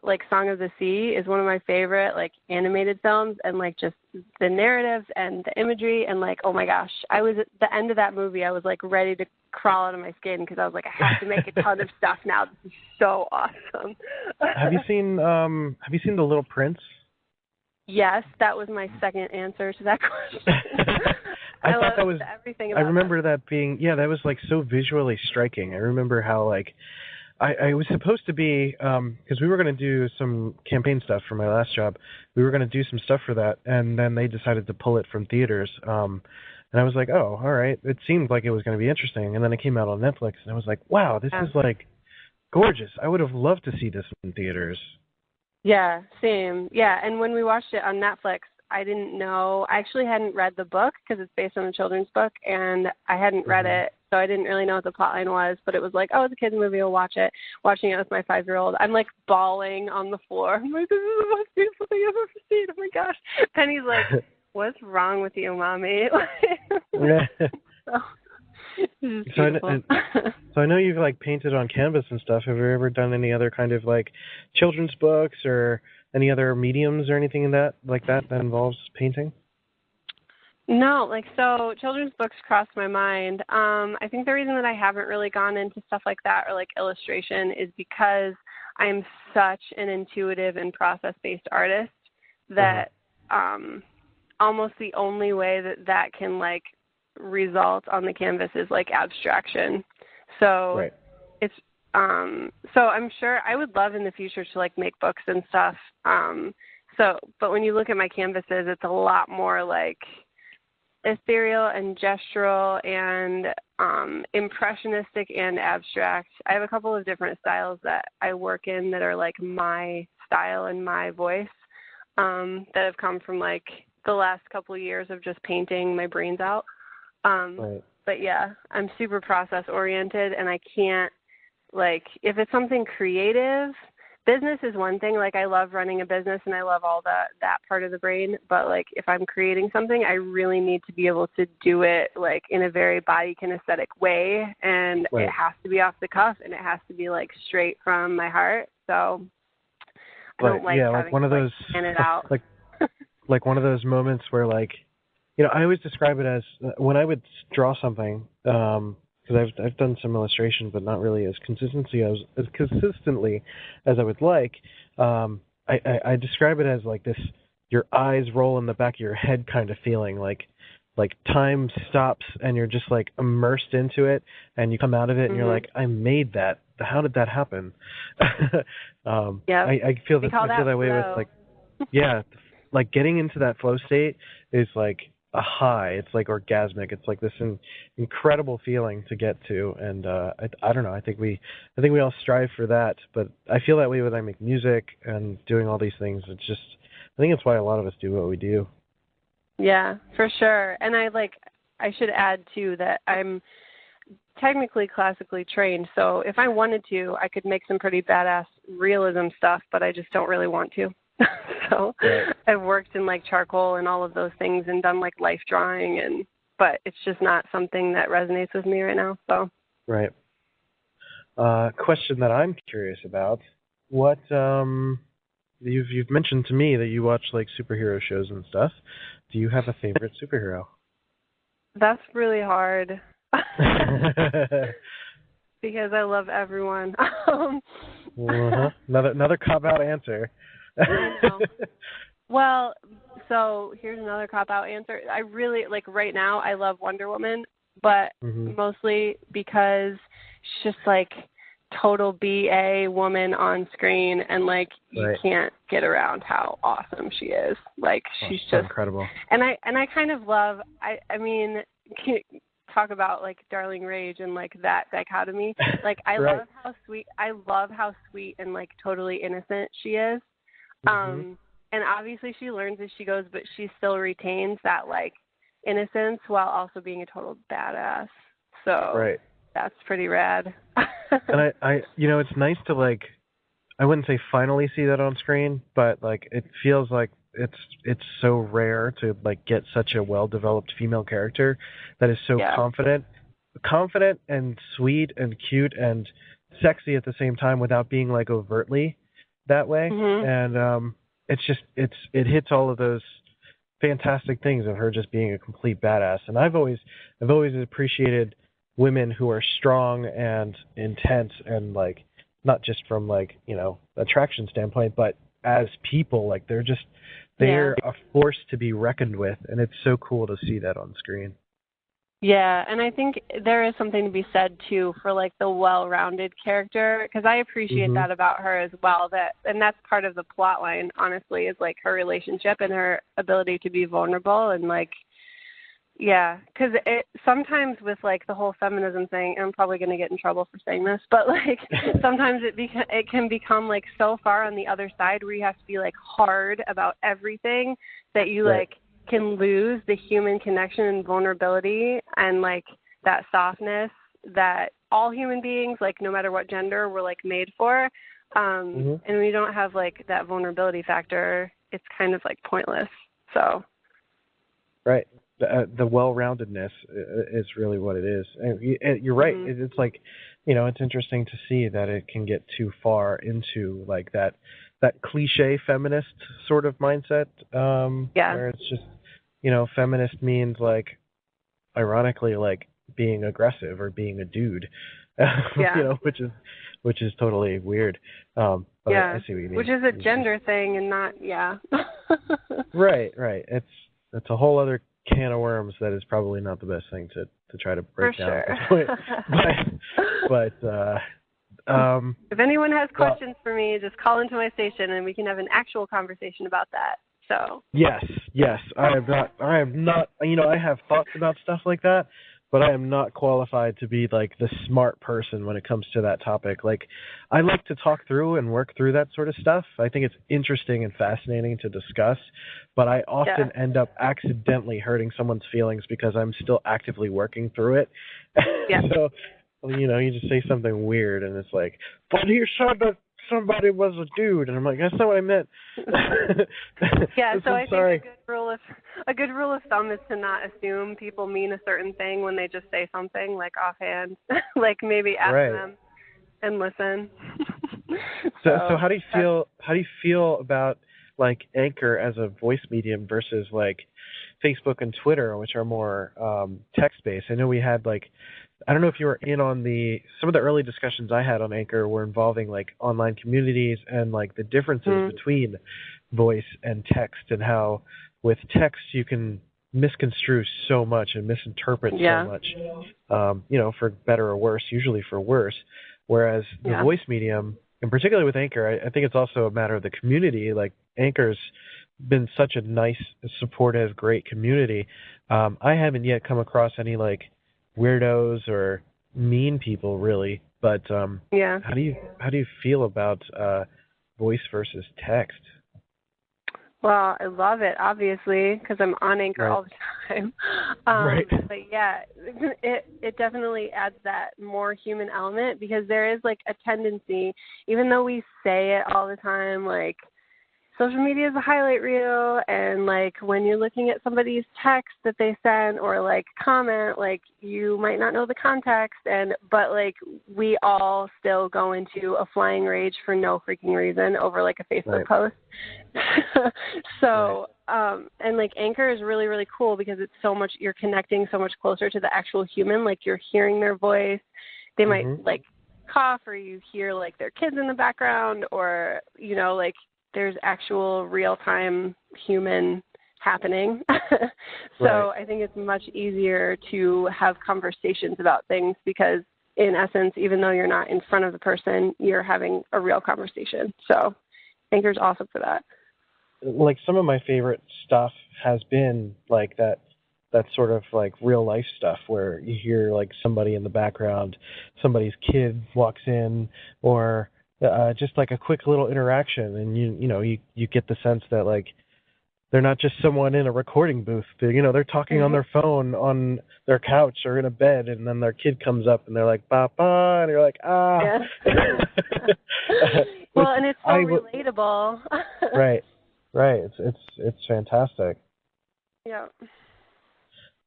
Like Song of the Sea is one of my favorite, like, animated films, and, like, just the narratives and the imagery, and, like, oh my gosh, I was at the end of that movie, I was, like, ready to crawl out of my skin because I was like, I have to make a ton of stuff now. This is so awesome. Have you seen The Little Prince? Yes, that was my second answer to that question. I thought that was everything. I remember that being that was like so visually striking. I remember how like I was supposed to be because we were going to do some campaign stuff for my last job. We were going to do some stuff for that, and then they decided to pull it from theaters. And I was like, oh, all right. It seemed like it was going to be interesting, and then it came out on Netflix, and I was like, wow, this is like gorgeous. I would have loved to see this in theaters. Yeah, same. Yeah, and when we watched it on Netflix, I didn't know. I actually hadn't read the book because it's based on a children's book, and I hadn't read it, so I didn't really know what the plotline was. But it was like, oh, it's a kid's movie. I'll watch it. Watching it with my 5-year-old, I'm like bawling on the floor. I'm like, this is the most beautiful thing I've ever seen. Oh my gosh! And he's like, what's wrong with you, mommy? So I know you've like painted on canvas and stuff. Have you ever done any other kind of like children's books or any other mediums or anything in that involves painting? No, like, so children's books crossed my mind. I think the reason that I haven't really gone into stuff like that or like illustration is because I'm such an intuitive and process-based artist that almost the only way that that can like result on the canvas is like abstraction. So it's so I'm sure I would love in the future to like make books and stuff. But when you look at my canvases, it's a lot more like ethereal and gestural and impressionistic and abstract. I have a couple of different styles that I work in that are like my style and my voice that have come from like the last couple of years of just painting my brains out. But yeah, I'm super process oriented, and I can't, like, if it's something creative, business is one thing. Like, I love running a business and I love all that part of the brain. But like, if I'm creating something, I really need to be able to do it like in a very body kinesthetic way. And it has to be off the cuff, and it has to be like straight from my heart. So I don't like having like one to, of those, plan it out. like one of those moments where like, you know, I always describe it as when I would draw something, because I've done some illustration, but not really as consistently as I would like. I describe it as like this: your eyes roll in the back of your head kind of feeling, like time stops and you're just like immersed into it, and you come out of it and you're like, I made that. How did that happen? I feel that way with like, like getting into that flow state is like a high. It's like orgasmic. It's like this incredible feeling to get to, and I don't know. I think we all strive for that, but I feel that way when I make music and doing all these things. It's just, I think it's why a lot of us do what we do. Yeah, for sure. And I should add too that I'm technically classically trained, so if I wanted to, I could make some pretty badass realism stuff, but I just don't really want to. So I've worked in like charcoal and all of those things and done like life drawing, but it's just not something that resonates with me right now. So question that I'm curious about: what you've mentioned to me that you watch like superhero shows and stuff. Do you have a favorite superhero? That's really hard. Because I love everyone. Another cop-out answer. I know. Well, so here's another cop-out answer. I really, like, right now, I love Wonder Woman, but mostly because she's just, like, total BA woman on screen, and, like, you can't get around how awesome she is. Like, she's just incredible. And I kind of love, I mean, talk about, like, Darling Rage and, like, that dichotomy. Like, I love how sweet and, like, totally innocent she is. And obviously she learns as she goes, but she still retains that like innocence while also being a total badass. So that's pretty rad. And I you know, it's nice to like, I wouldn't say finally see that on screen, but like it feels like it's so rare to like get such a well-developed female character that is so confident and sweet and cute and sexy at the same time without being like overtly that way. And it's just it hits all of those fantastic things of her just being a complete badass. And I've always appreciated women who are strong and intense, and like not just from like, you know, attraction standpoint, but as people, like they're a force to be reckoned with, and it's so cool to see that on screen. Yeah, and I think there is something to be said, too, for, like, the well-rounded character, because I appreciate that about her as well, and that's part of the plot line, honestly, is, like, her relationship and her ability to be vulnerable, and, like, because sometimes with, like, the whole feminism thing, and I'm probably going to get in trouble for saying this, but, like, sometimes it can become, like, so far on the other side where you have to be, like, hard about everything that you, like, can lose the human connection and vulnerability and like that softness that all human beings, like no matter what gender, were like made for. And we don't have like that vulnerability factor. It's kind of like pointless. So. Right. The well-roundedness is really what it is. And you're right. It's like, you know, it's interesting to see that it can get too far into like that cliche feminist sort of mindset, where it's just, feminist means like, ironically, like being aggressive or being a dude, Yeah. which is totally weird. But Yeah. I see what you mean. Which is a gender thing and not, yeah. Right. It's a whole other can of worms that is probably not the best thing to try to break For down sure. at this point. But if anyone has questions for me, just call into my station and we can have an actual conversation about that. So. Yes. I am not. I have thoughts about stuff like that, but I am not qualified to be like the smart person when it comes to that topic. Like, I like to talk through and work through that sort of stuff. I think it's interesting and fascinating to discuss, but I often end up accidentally hurting someone's feelings because I'm still actively working through it. Yeah. So, you just say something weird and it's like, but he said that somebody was a dude, and I'm like, that's not what I meant. Yeah, so I sorry. think a good rule of thumb is to not assume people mean a certain thing when they just say something, like offhand. Like maybe ask them and listen. So how do you feel? How do you feel about like Anchor as a voice medium versus like Facebook and Twitter, which are more text-based? I know we had I don't know if you were in on some of the early discussions I had on Anchor were involving like online communities and like the differences between voice and text, and how with text you can misconstrue so much and misinterpret so much, for better or worse, usually for worse. Whereas the voice medium, and particularly with Anchor, I think it's also a matter of the community. Like, Anchor's been such a nice, supportive, great community. I haven't yet come across any like weirdos or mean people, really. But how do you feel about voice versus text? Well, I love it, obviously, because I'm on Anchor all the time. But yeah, it definitely adds that more human element, because there is like a tendency, even though we say it all the time, like social media is a highlight reel, and like when you're looking at somebody's text that they sent or like comment, like you might not know the context, but like we all still go into a flying rage for no freaking reason over like a Facebook post. So and like Anchor is really, really cool because it's so much, you're connecting so much closer to the actual human. Like, you're hearing their voice. They might like cough, or you hear like their kids in the background, or like there's actual real-time human happening. So I think it's much easier to have conversations about things because, in essence, even though you're not in front of the person, you're having a real conversation. So Anchor's awesome for that. Like, some of my favorite stuff has been like that sort of like real life stuff where you hear like somebody in the background, somebody's kid walks in, or just like a quick little interaction, and you get the sense that like they're not just someone in a recording booth. They're talking on their phone on their couch or in a bed, and then their kid comes up and they're like, "Ba ba," and you're like, "Ah." Yeah. Well, and it's so relatable. Right. It's fantastic. Yeah.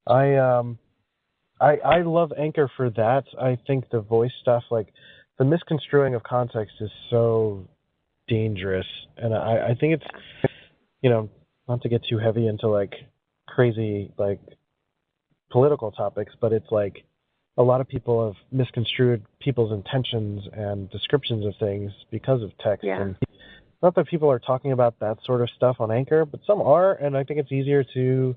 I love Anchor for that. I think the voice stuff, like the misconstruing of context, is so dangerous, and I think it's not to get too heavy into like crazy like political topics, but it's like a lot of people have misconstrued people's intentions and descriptions of things because of text. And not that people are talking about that sort of stuff on Anchor, but some are, and I think it's easier to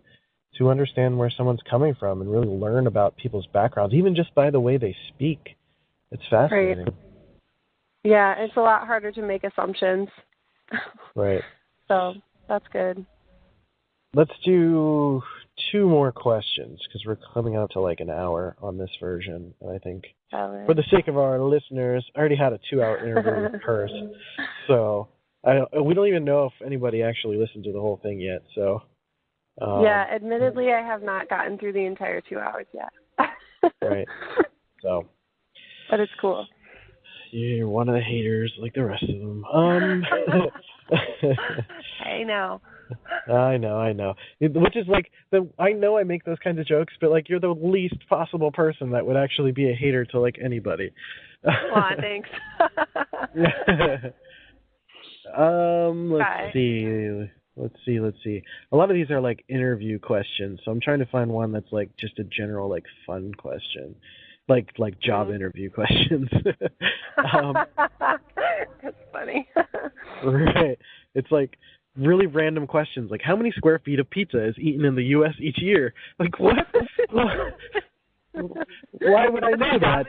understand where someone's coming from and really learn about people's backgrounds, even just by the way they speak. It's fascinating. Right. Yeah, it's a lot harder to make assumptions. Right. So that's good. Let's do 2 more questions because we're coming out to like an hour on this version. And I think for the sake of our listeners, I already had a 2-hour interview with Purse. So we don't even know if anybody actually listened to the whole thing yet. So admittedly, I have not gotten through the entire 2 hours yet. Right. So. But it's cool. You're one of the haters like the rest of them. I know. I know. Which is like, I know I make those kinds of jokes, but like you're the least possible person that would actually be a hater to like anybody. Aw, thanks. Let's see. Let's see. A lot of these are like interview questions, so I'm trying to find one that's like just a general like fun question, like job interview questions. That's funny. Right. It's like really random questions, like how many square feet of pizza is eaten in the U.S. each year? Like what? Why would I know that?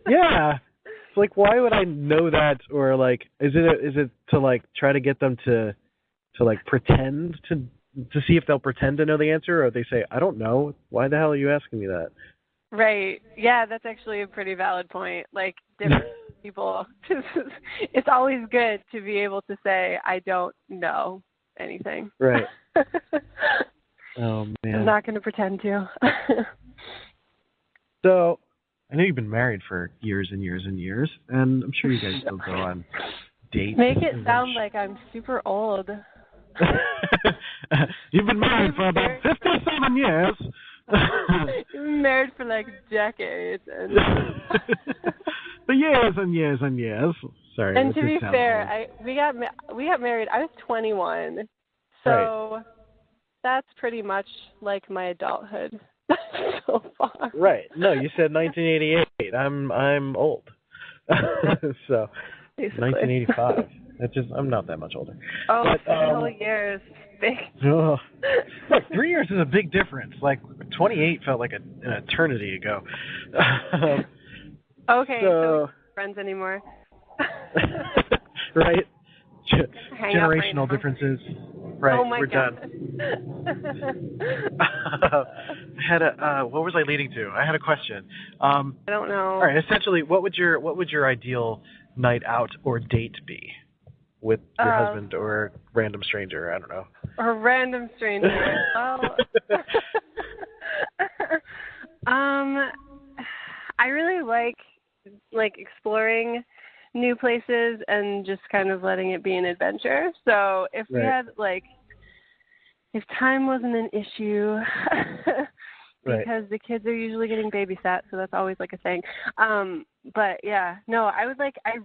Yeah. It's like, why would I know that? Or like, is it to like try to get them to like pretend to see if they'll pretend to know the answer, or they say, I don't know. Why the hell are you asking me that? Right. Yeah, that's actually a pretty valid point. Like different people, it's always good to be able to say, I don't know anything. Right. Oh man. I'm not going to pretend to. So, I know you've been married for years and years and years, and I'm sure you guys still go on dates. Make it sound like I'm super old. You've been married for about 57 years. You've been married for like decades. And for years and years and years. Sorry. And to be fair, we got married. I was 21, so right. That's pretty much like my adulthood so far. Right. No, you said 1988. I'm old. So basically. 1985. That's just, I'm not that much older. Oh, but, years. Big. Oh. Look, 3 years is a big difference. Like 28 felt like an eternity ago. Okay, so we're not friends anymore. Right. Generational differences. Right, oh my we're God. done. What was I leading to? I had a question. I don't know. All right, essentially, what would your ideal night out or date be with your husband or random stranger? I don't know. Or random stranger. Well, I really like exploring new places and just kind of letting it be an adventure. So if we had if time wasn't an issue, because the kids are usually getting babysat, so that's always like a thing. But yeah, no, I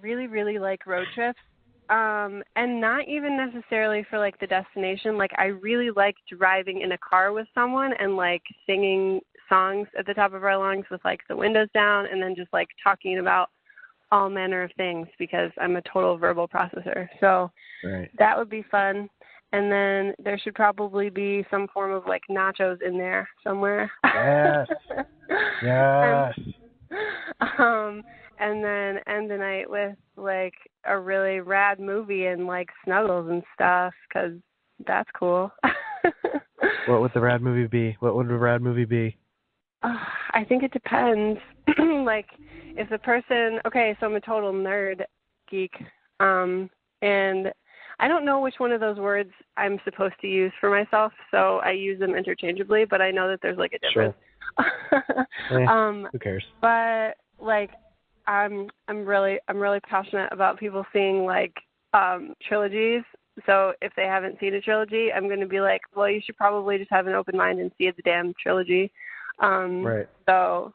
really, really like road trips. And not even necessarily for like the destination. Like I really like driving in a car with someone and like singing songs at the top of our lungs with like the windows down and then just like talking about all manner of things because I'm a total verbal processor. So that would be fun. And then there should probably be some form of like nachos in there somewhere. Yes. Yes. And then end the night with like a really rad movie and like snuggles and stuff because that's cool. What would the rad movie be? I think it depends. Like, if the person, so I'm a total nerd geek, and I don't know which one of those words I'm supposed to use for myself, so I use them interchangeably, but I know that there's like a difference. Sure. Who cares? But like, I'm really passionate about people seeing like trilogies. So if they haven't seen a trilogy, I'm going to be like, well, you should probably just have an open mind and see the damn trilogy. So,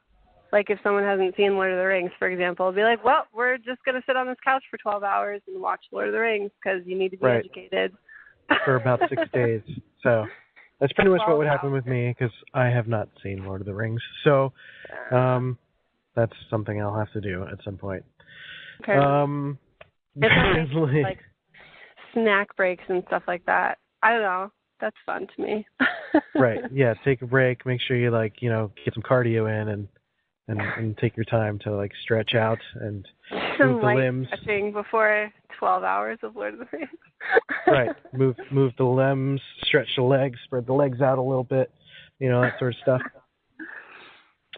like, if someone hasn't seen Lord of the Rings, for example, I'll be like, well, we're just going to sit on this couch for 12 hours and watch Lord of the Rings because you need to be educated. For about 6 days. So that's pretty much what would happen with me because I have not seen Lord of the Rings. So that's something I'll have to do at some point. Okay. It's like snack breaks and stuff like that. I don't know. That's fun to me. Right. Yeah. Take a break. Make sure you get some cardio in and take your time to like stretch out and move the limbs. Stretching before 12 hours of Lord of the Rings. Right. Move the limbs, stretch the legs, spread the legs out a little bit, that sort of stuff.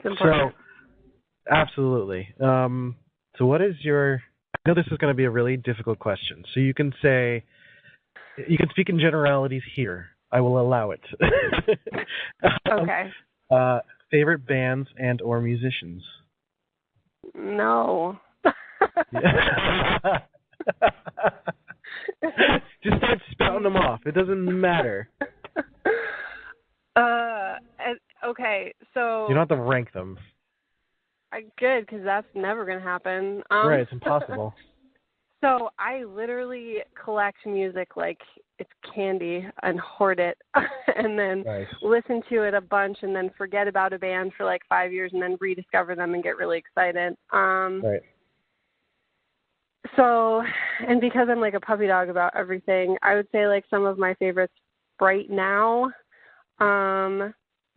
So, absolutely. So what is I know this is going to be a really difficult question. So you can speak in generalities here. I will allow it. Okay. Favorite bands and or musicians? No. Just start spouting them off. It doesn't matter. Okay, so... You don't have to rank them. Good, because that's never going to happen. Right, it's impossible. So I literally collect music like it's candy and hoard it and then Nice. listen to it a bunch and then forget about a band for like 5 years and then rediscover them and get really excited. Right. So, and because I'm like a puppy dog about everything, I would say like some of my favorites right now,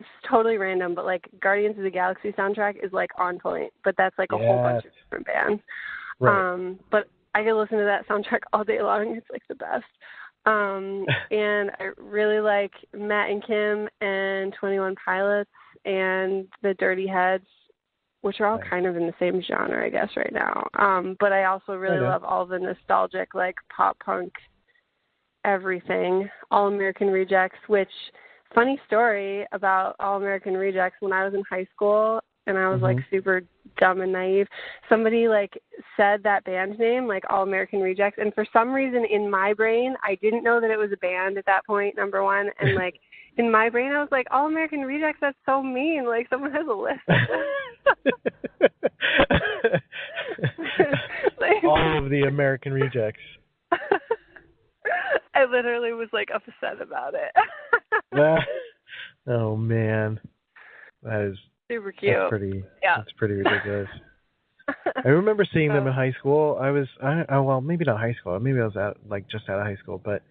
it's totally random, but like Guardians of the Galaxy soundtrack is like on point, but that's like a whole bunch of different bands. Right. But I can listen to that soundtrack all day long. It's like the best. And I really like Matt and Kim and 21 Pilots and the Dirty Heads, which are all kind of in the same genre, I guess, right now. But I also really love all the nostalgic, like pop punk, everything. All American Rejects, which, funny story about All American Rejects, when I was in high school and I was like super dumb and naive, somebody like said that band name, like All American Rejects, and for some reason in my brain, I didn't know that it was a band at that point, number one, and like in my brain I was like, All American Rejects, that's so mean, like someone has a list. Like, all of the American Rejects. I literally was like upset about it. Oh man, that is super cute. That's pretty ridiculous. I remember seeing them in high school. Well, maybe not high school. Maybe I was just out of high school, but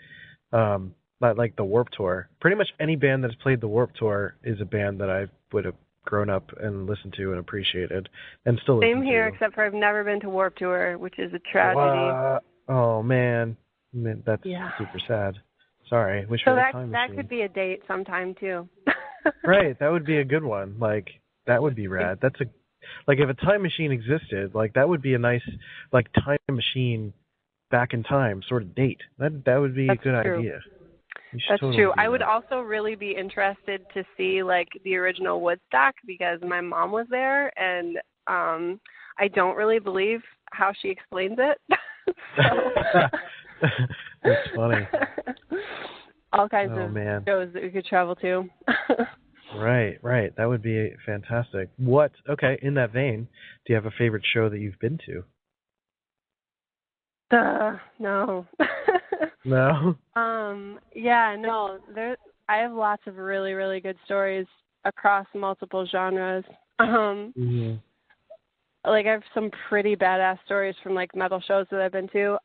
like the Warped Tour. Pretty much any band that's played the Warped Tour is a band that I would have grown up and listened to and appreciated, and still listen to. Same here, except for I've never been to Warped Tour, which is a tragedy. Oh man, that's super sad. Sorry. Wish so we had a time that machine. could be a date sometime too. Right, that would be a good one. Like that would be rad. That's like if a time machine existed, like that would be a nice like time machine back in time sort of date. That would be a good idea. That's true. I would also really be interested to see like the original Woodstock because my mom was there and I don't really believe how she explains it. That's funny. All kinds of shows that we could travel to. Right. That would be fantastic. In that vein, do you have a favorite show that you've been to? No. No? Yeah, no. I have lots of really, really good stories across multiple genres. Like I have some pretty badass stories from like metal shows that I've been to.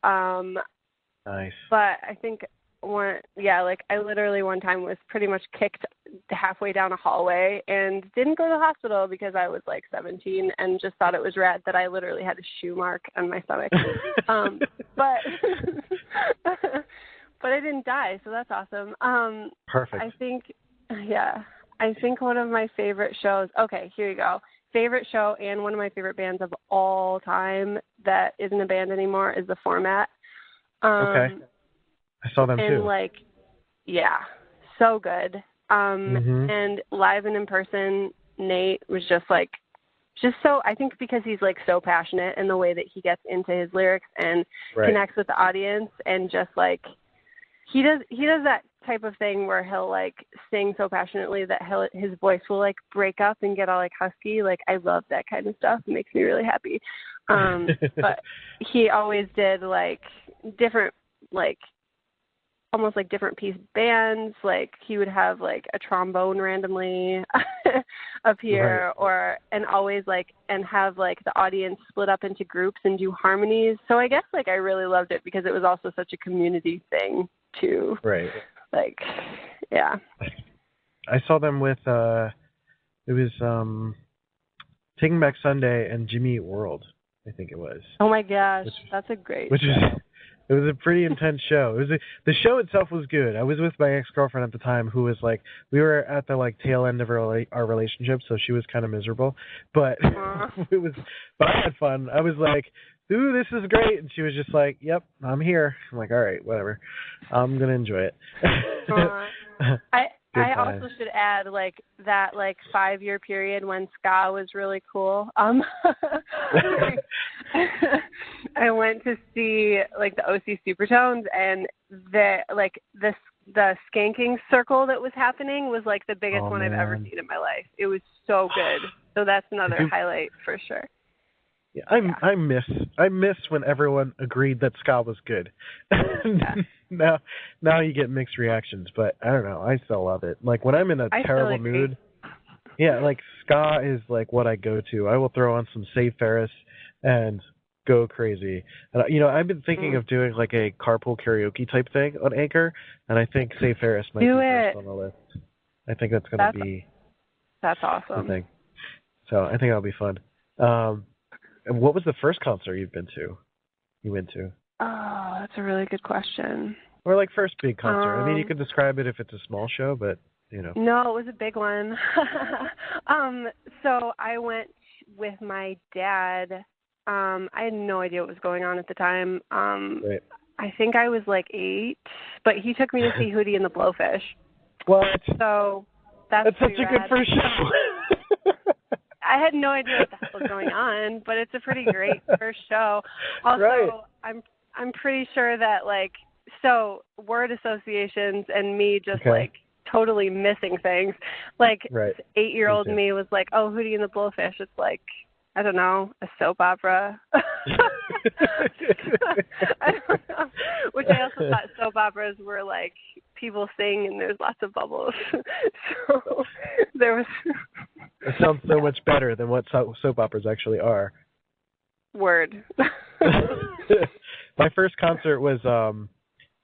Nice. But I think I literally one time was pretty much kicked halfway down a hallway and didn't go to the hospital because I was like 17 and just thought it was rad that I literally had a shoe mark on my stomach. But I didn't die, so that's awesome. Perfect. I think one of my favorite shows. Okay, here you go. Favorite show and one of my favorite bands of all time that isn't a band anymore is The Format. Okay. I saw them too. And so good. And live and in person, Nate was just so, I think because he's like so passionate in the way that he gets into his lyrics and connects with the audience and just like, he does that type of thing where he'll like sing so passionately that his voice will like break up and get all like husky. Like I love that kind of stuff. It makes me really happy. But he always did like different, like almost like different piece bands. Like he would have like a trombone randomly up here and always like, and have like the audience split up into groups and do harmonies. So I guess like I really loved it because it was also such a community thing too. Right. Like, yeah. I saw them with, it was Taking Back Sunday and Jimmy Eat World, I think it was. Oh my gosh, that's a great show. It was a pretty intense show. The show itself was good. I was with my ex-girlfriend at the time who was like, we were at the like tail end of our relationship, so she was kind of miserable. But but I had fun. I was like, ooh, this is great. And she was just like, yep, I'm here. I'm like, all right, whatever. I'm going to enjoy it. I also should add like that like 5-year period when ska was really cool. I went to see like the OC Supertones and the skanking circle that was happening was like the biggest one I've ever seen in my life. It was so good. So that's another highlight for sure. Yeah, I miss when everyone agreed that ska was good. now you get mixed reactions, but I don't know. I still love it. Like when I'm in a terrible mood, yeah, like ska is like what I go to. I will throw on some Save Ferris and go crazy. And I've been thinking of doing like a carpool karaoke type thing on Anchor, and I think Save Ferris might be first on the list. I think that's going to be that's awesome. the thing. So I think that'll be fun. And what was the first concert you went to? Oh, that's a really good question. Or like first big concert. I mean, you could describe it if it's a small show, but No, it was a big one. So I went with my dad. I had no idea what was going on at the time. Right. I think I was like 8, but he took me to see Hootie and the Blowfish. What? So that's such a good first show. I had no idea what the hell was going on, but it's a pretty great first show. Also, right. I'm pretty sure that so word associations and me just totally missing things. Like 8-year-old me was like, oh, Hootie and the Blowfish. It's like, I don't know, a soap opera. I don't know. Which I also thought soap operas were like people sing and there's lots of bubbles. So there was. It sounds so much better than what soap operas actually are. Word. My first concert was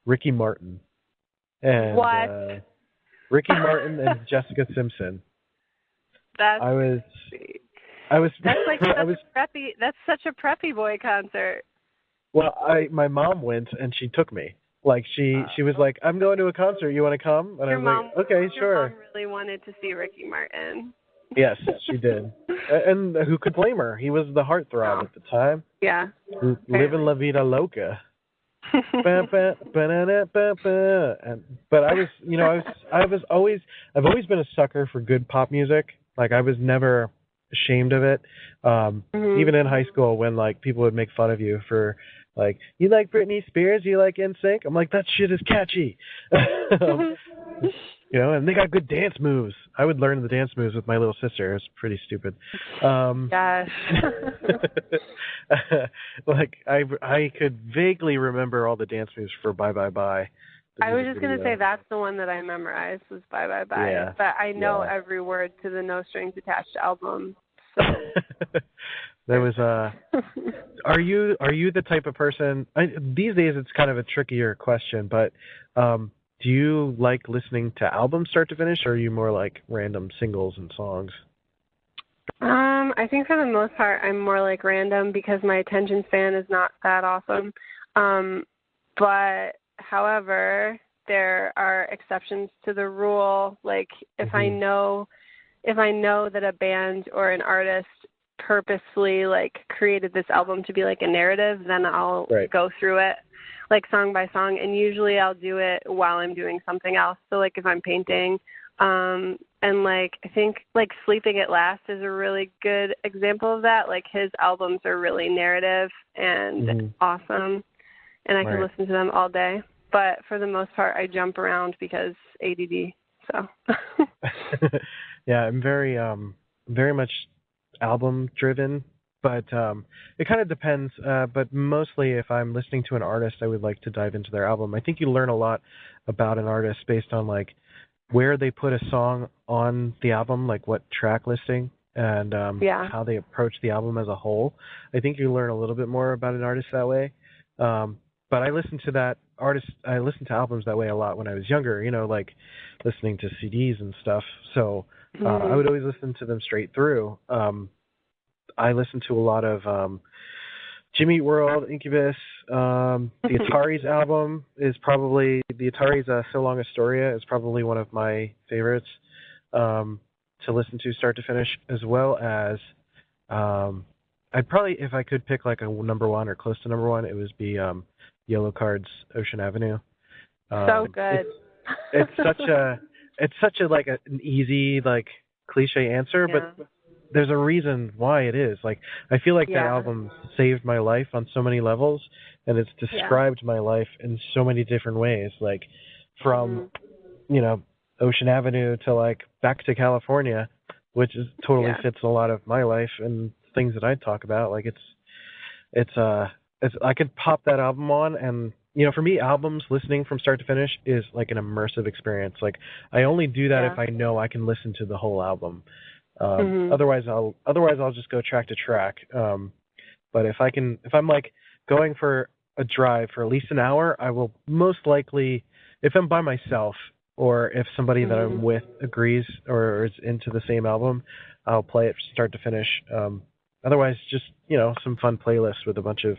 Ricky Martin. And, what? Ricky Martin and Jessica Simpson. That's such a preppy boy concert. Well, my mom went and she took me. Like she was like, I'm going to a concert. You want to come? And I was like, okay, sure. Your mom really wanted to see Ricky Martin. Yes, she did. And who could blame her? He was the heartthrob at the time. Yeah. Living La Vida Loca. But I've always been a sucker for good pop music. Like I was never ashamed of it. Even in high school when like people would make fun of you for like, you like Britney Spears, you like NSYNC? I'm like, that shit is catchy. And they got good dance moves. I would learn the dance moves with my little sister. It was pretty stupid. Gosh. Like I could vaguely remember all the dance moves for Bye Bye Bye. I was just going to say that's the one that I mememorized was Bye Bye Bye. Yeah. But I know every word to the No Strings Attached album. So. There was Are you the type of person? These days it's kind of a trickier question, but do you like listening to albums start to finish, or are you more like random singles and songs? I think for the most part I'm more like random because my attention span is not that awesome. But however, there are exceptions to the rule. Like if I know that a band or an artist purposely like created this album to be like a narrative, then I'll go through it like song by song, and usually I'll do it while I'm doing something else. So like if I'm painting, and like I think like Sleeping at Last is a really good example of that. Like his albums are really narrative and awesome, and I can listen to them all day. But for the most part, I jump around because ADD. So. Yeah, I'm very much album driven, but it kind of depends. But mostly, if I'm listening to an artist, I would like to dive into their album. I think you learn a lot about an artist based on like where they put a song on the album, like what track listing, and how they approach the album as a whole. I think you learn a little bit more about an artist that way. But I listened to albums that way a lot when I was younger, like listening to CDs and stuff. So I would always listen to them straight through. I listened to a lot of Jimmy Eat World, Incubus. The Ataris album is probably, the Ataris So Long Astoria is probably one of my favorites to listen to start to finish, as well as I'd probably, if I could pick like a number one or close to number one, it would be Yellow Card's Ocean Avenue. So good. It's such a like an easy like cliche answer, but there's a reason why it is. Like I feel like that album saved my life on so many levels, and it's described my life in so many different ways. Like from Ocean Avenue to like Back to California, which is totally fits a lot of my life and things that I talk about. Like it's I could pop that album on and for me, albums, listening from start to finish is like an immersive experience. Like, I only do that if I know I can listen to the whole album. Otherwise I'll just go track to track. But if I'm like going for a drive for at least an hour, I will most likely, if I'm by myself or if somebody that I'm with agrees or is into the same album, I'll play it start to finish. Otherwise, just, some fun playlists with a bunch of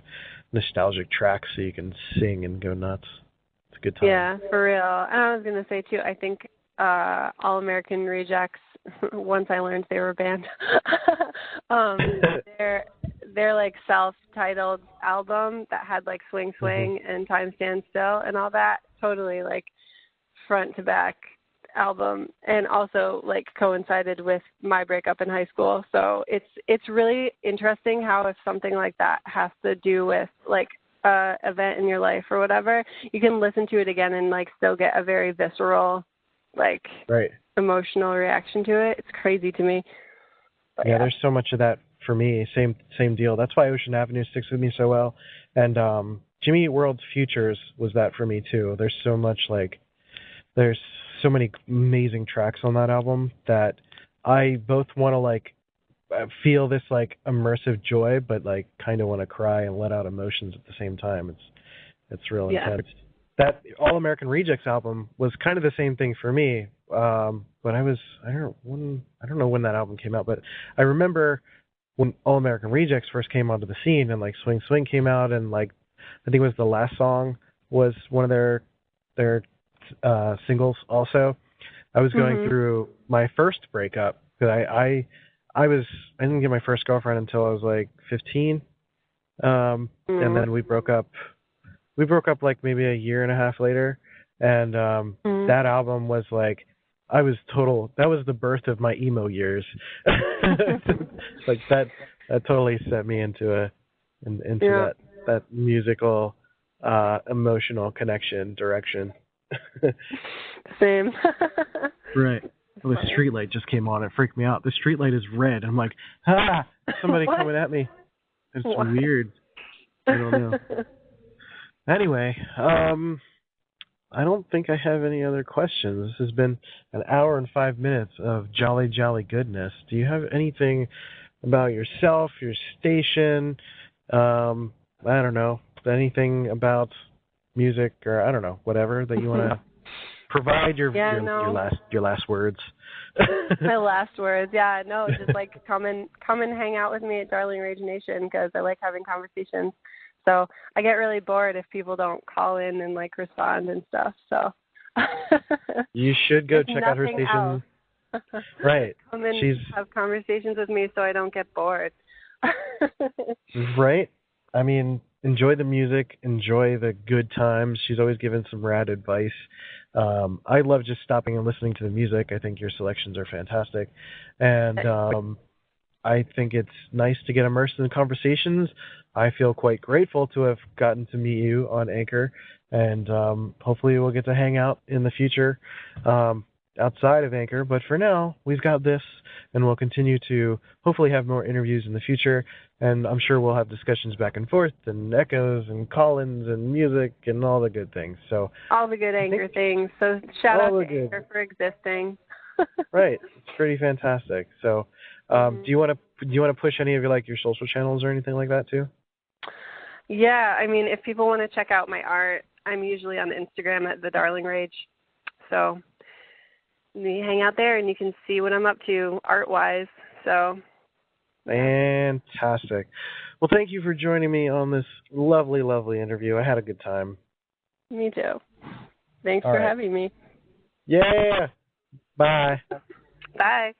nostalgic tracks so you can sing and go nuts. It's a good time. Yeah, for real. And I was going to say, too, I think All American Rejects, once I learned they were a band, their like self-titled album that had like Swing Swing and Time Stand Still and all that, totally like front to back album, and also like coincided with my breakup in high school. So it's really interesting how if something like that has to do with like a event in your life or whatever, you can listen to it again and like still get a very visceral like emotional reaction to it. It's crazy to me. But yeah, there's so much of that for me. Same deal. That's why Ocean Avenue sticks with me so well. And Jimmy Eat World's Futures was that for me too. There's so many amazing tracks on that album that I both want to like feel this like immersive joy, but like kind of want to cry and let out emotions at the same time. It's real intense. That All American Rejects album was kind of the same thing for me. But I don't know when that album came out, but I remember when All American Rejects first came onto the scene and like Swing Swing came out, and like I think it was the last song was one of their singles also. I was going through my first breakup because I didn't get my first girlfriend until I was like 15, and then we broke up like maybe a year and a half later, and that album was like that was the birth of my emo years. Like that totally set me into that musical emotional connection direction. Same. Right. Well, the streetlight just came on. It freaked me out. The streetlight is red. I'm like, somebody coming at me. It's weird. I don't know. Anyway, I don't think I have any other questions. This has been an hour and 5 minutes of jolly, jolly goodness. Do you have anything about yourself, your station, I don't know, anything about music or I don't know, whatever that you want to provide your last words? My last words, yeah, no, just like come and hang out with me at Darling Rage Nation because I like having conversations. So I get really bored if people don't call in and like respond and stuff. So you should go check out her station. Right. Come and have conversations with me so I don't get bored. Right. I mean, enjoy the music, enjoy the good times. She's always given some rad advice. I love just stopping and listening to the music. I think your selections are fantastic. And I think it's nice to get immersed in the conversations. I feel quite grateful to have gotten to meet you on Anchor, and hopefully we'll get to hang out in the future outside of Anchor. But for now, we've got this, and we'll continue to hopefully have more interviews in the future, and I'm sure we'll have discussions back and forth, and echoes, and call-ins, and music, and all the good things. So all the good Anchor things. So shout out to Anchor for existing. Right. It's pretty fantastic. So do you want to push any of your social channels or anything like that too? Yeah, I mean, if people want to check out my art, I'm usually on Instagram at The Darling Rage. So you hang out there and you can see what I'm up to art-wise. So fantastic. Well, thank you for joining me on this lovely, lovely interview. I had a good time. Me too. Thanks for having me. Yeah. Bye. Bye.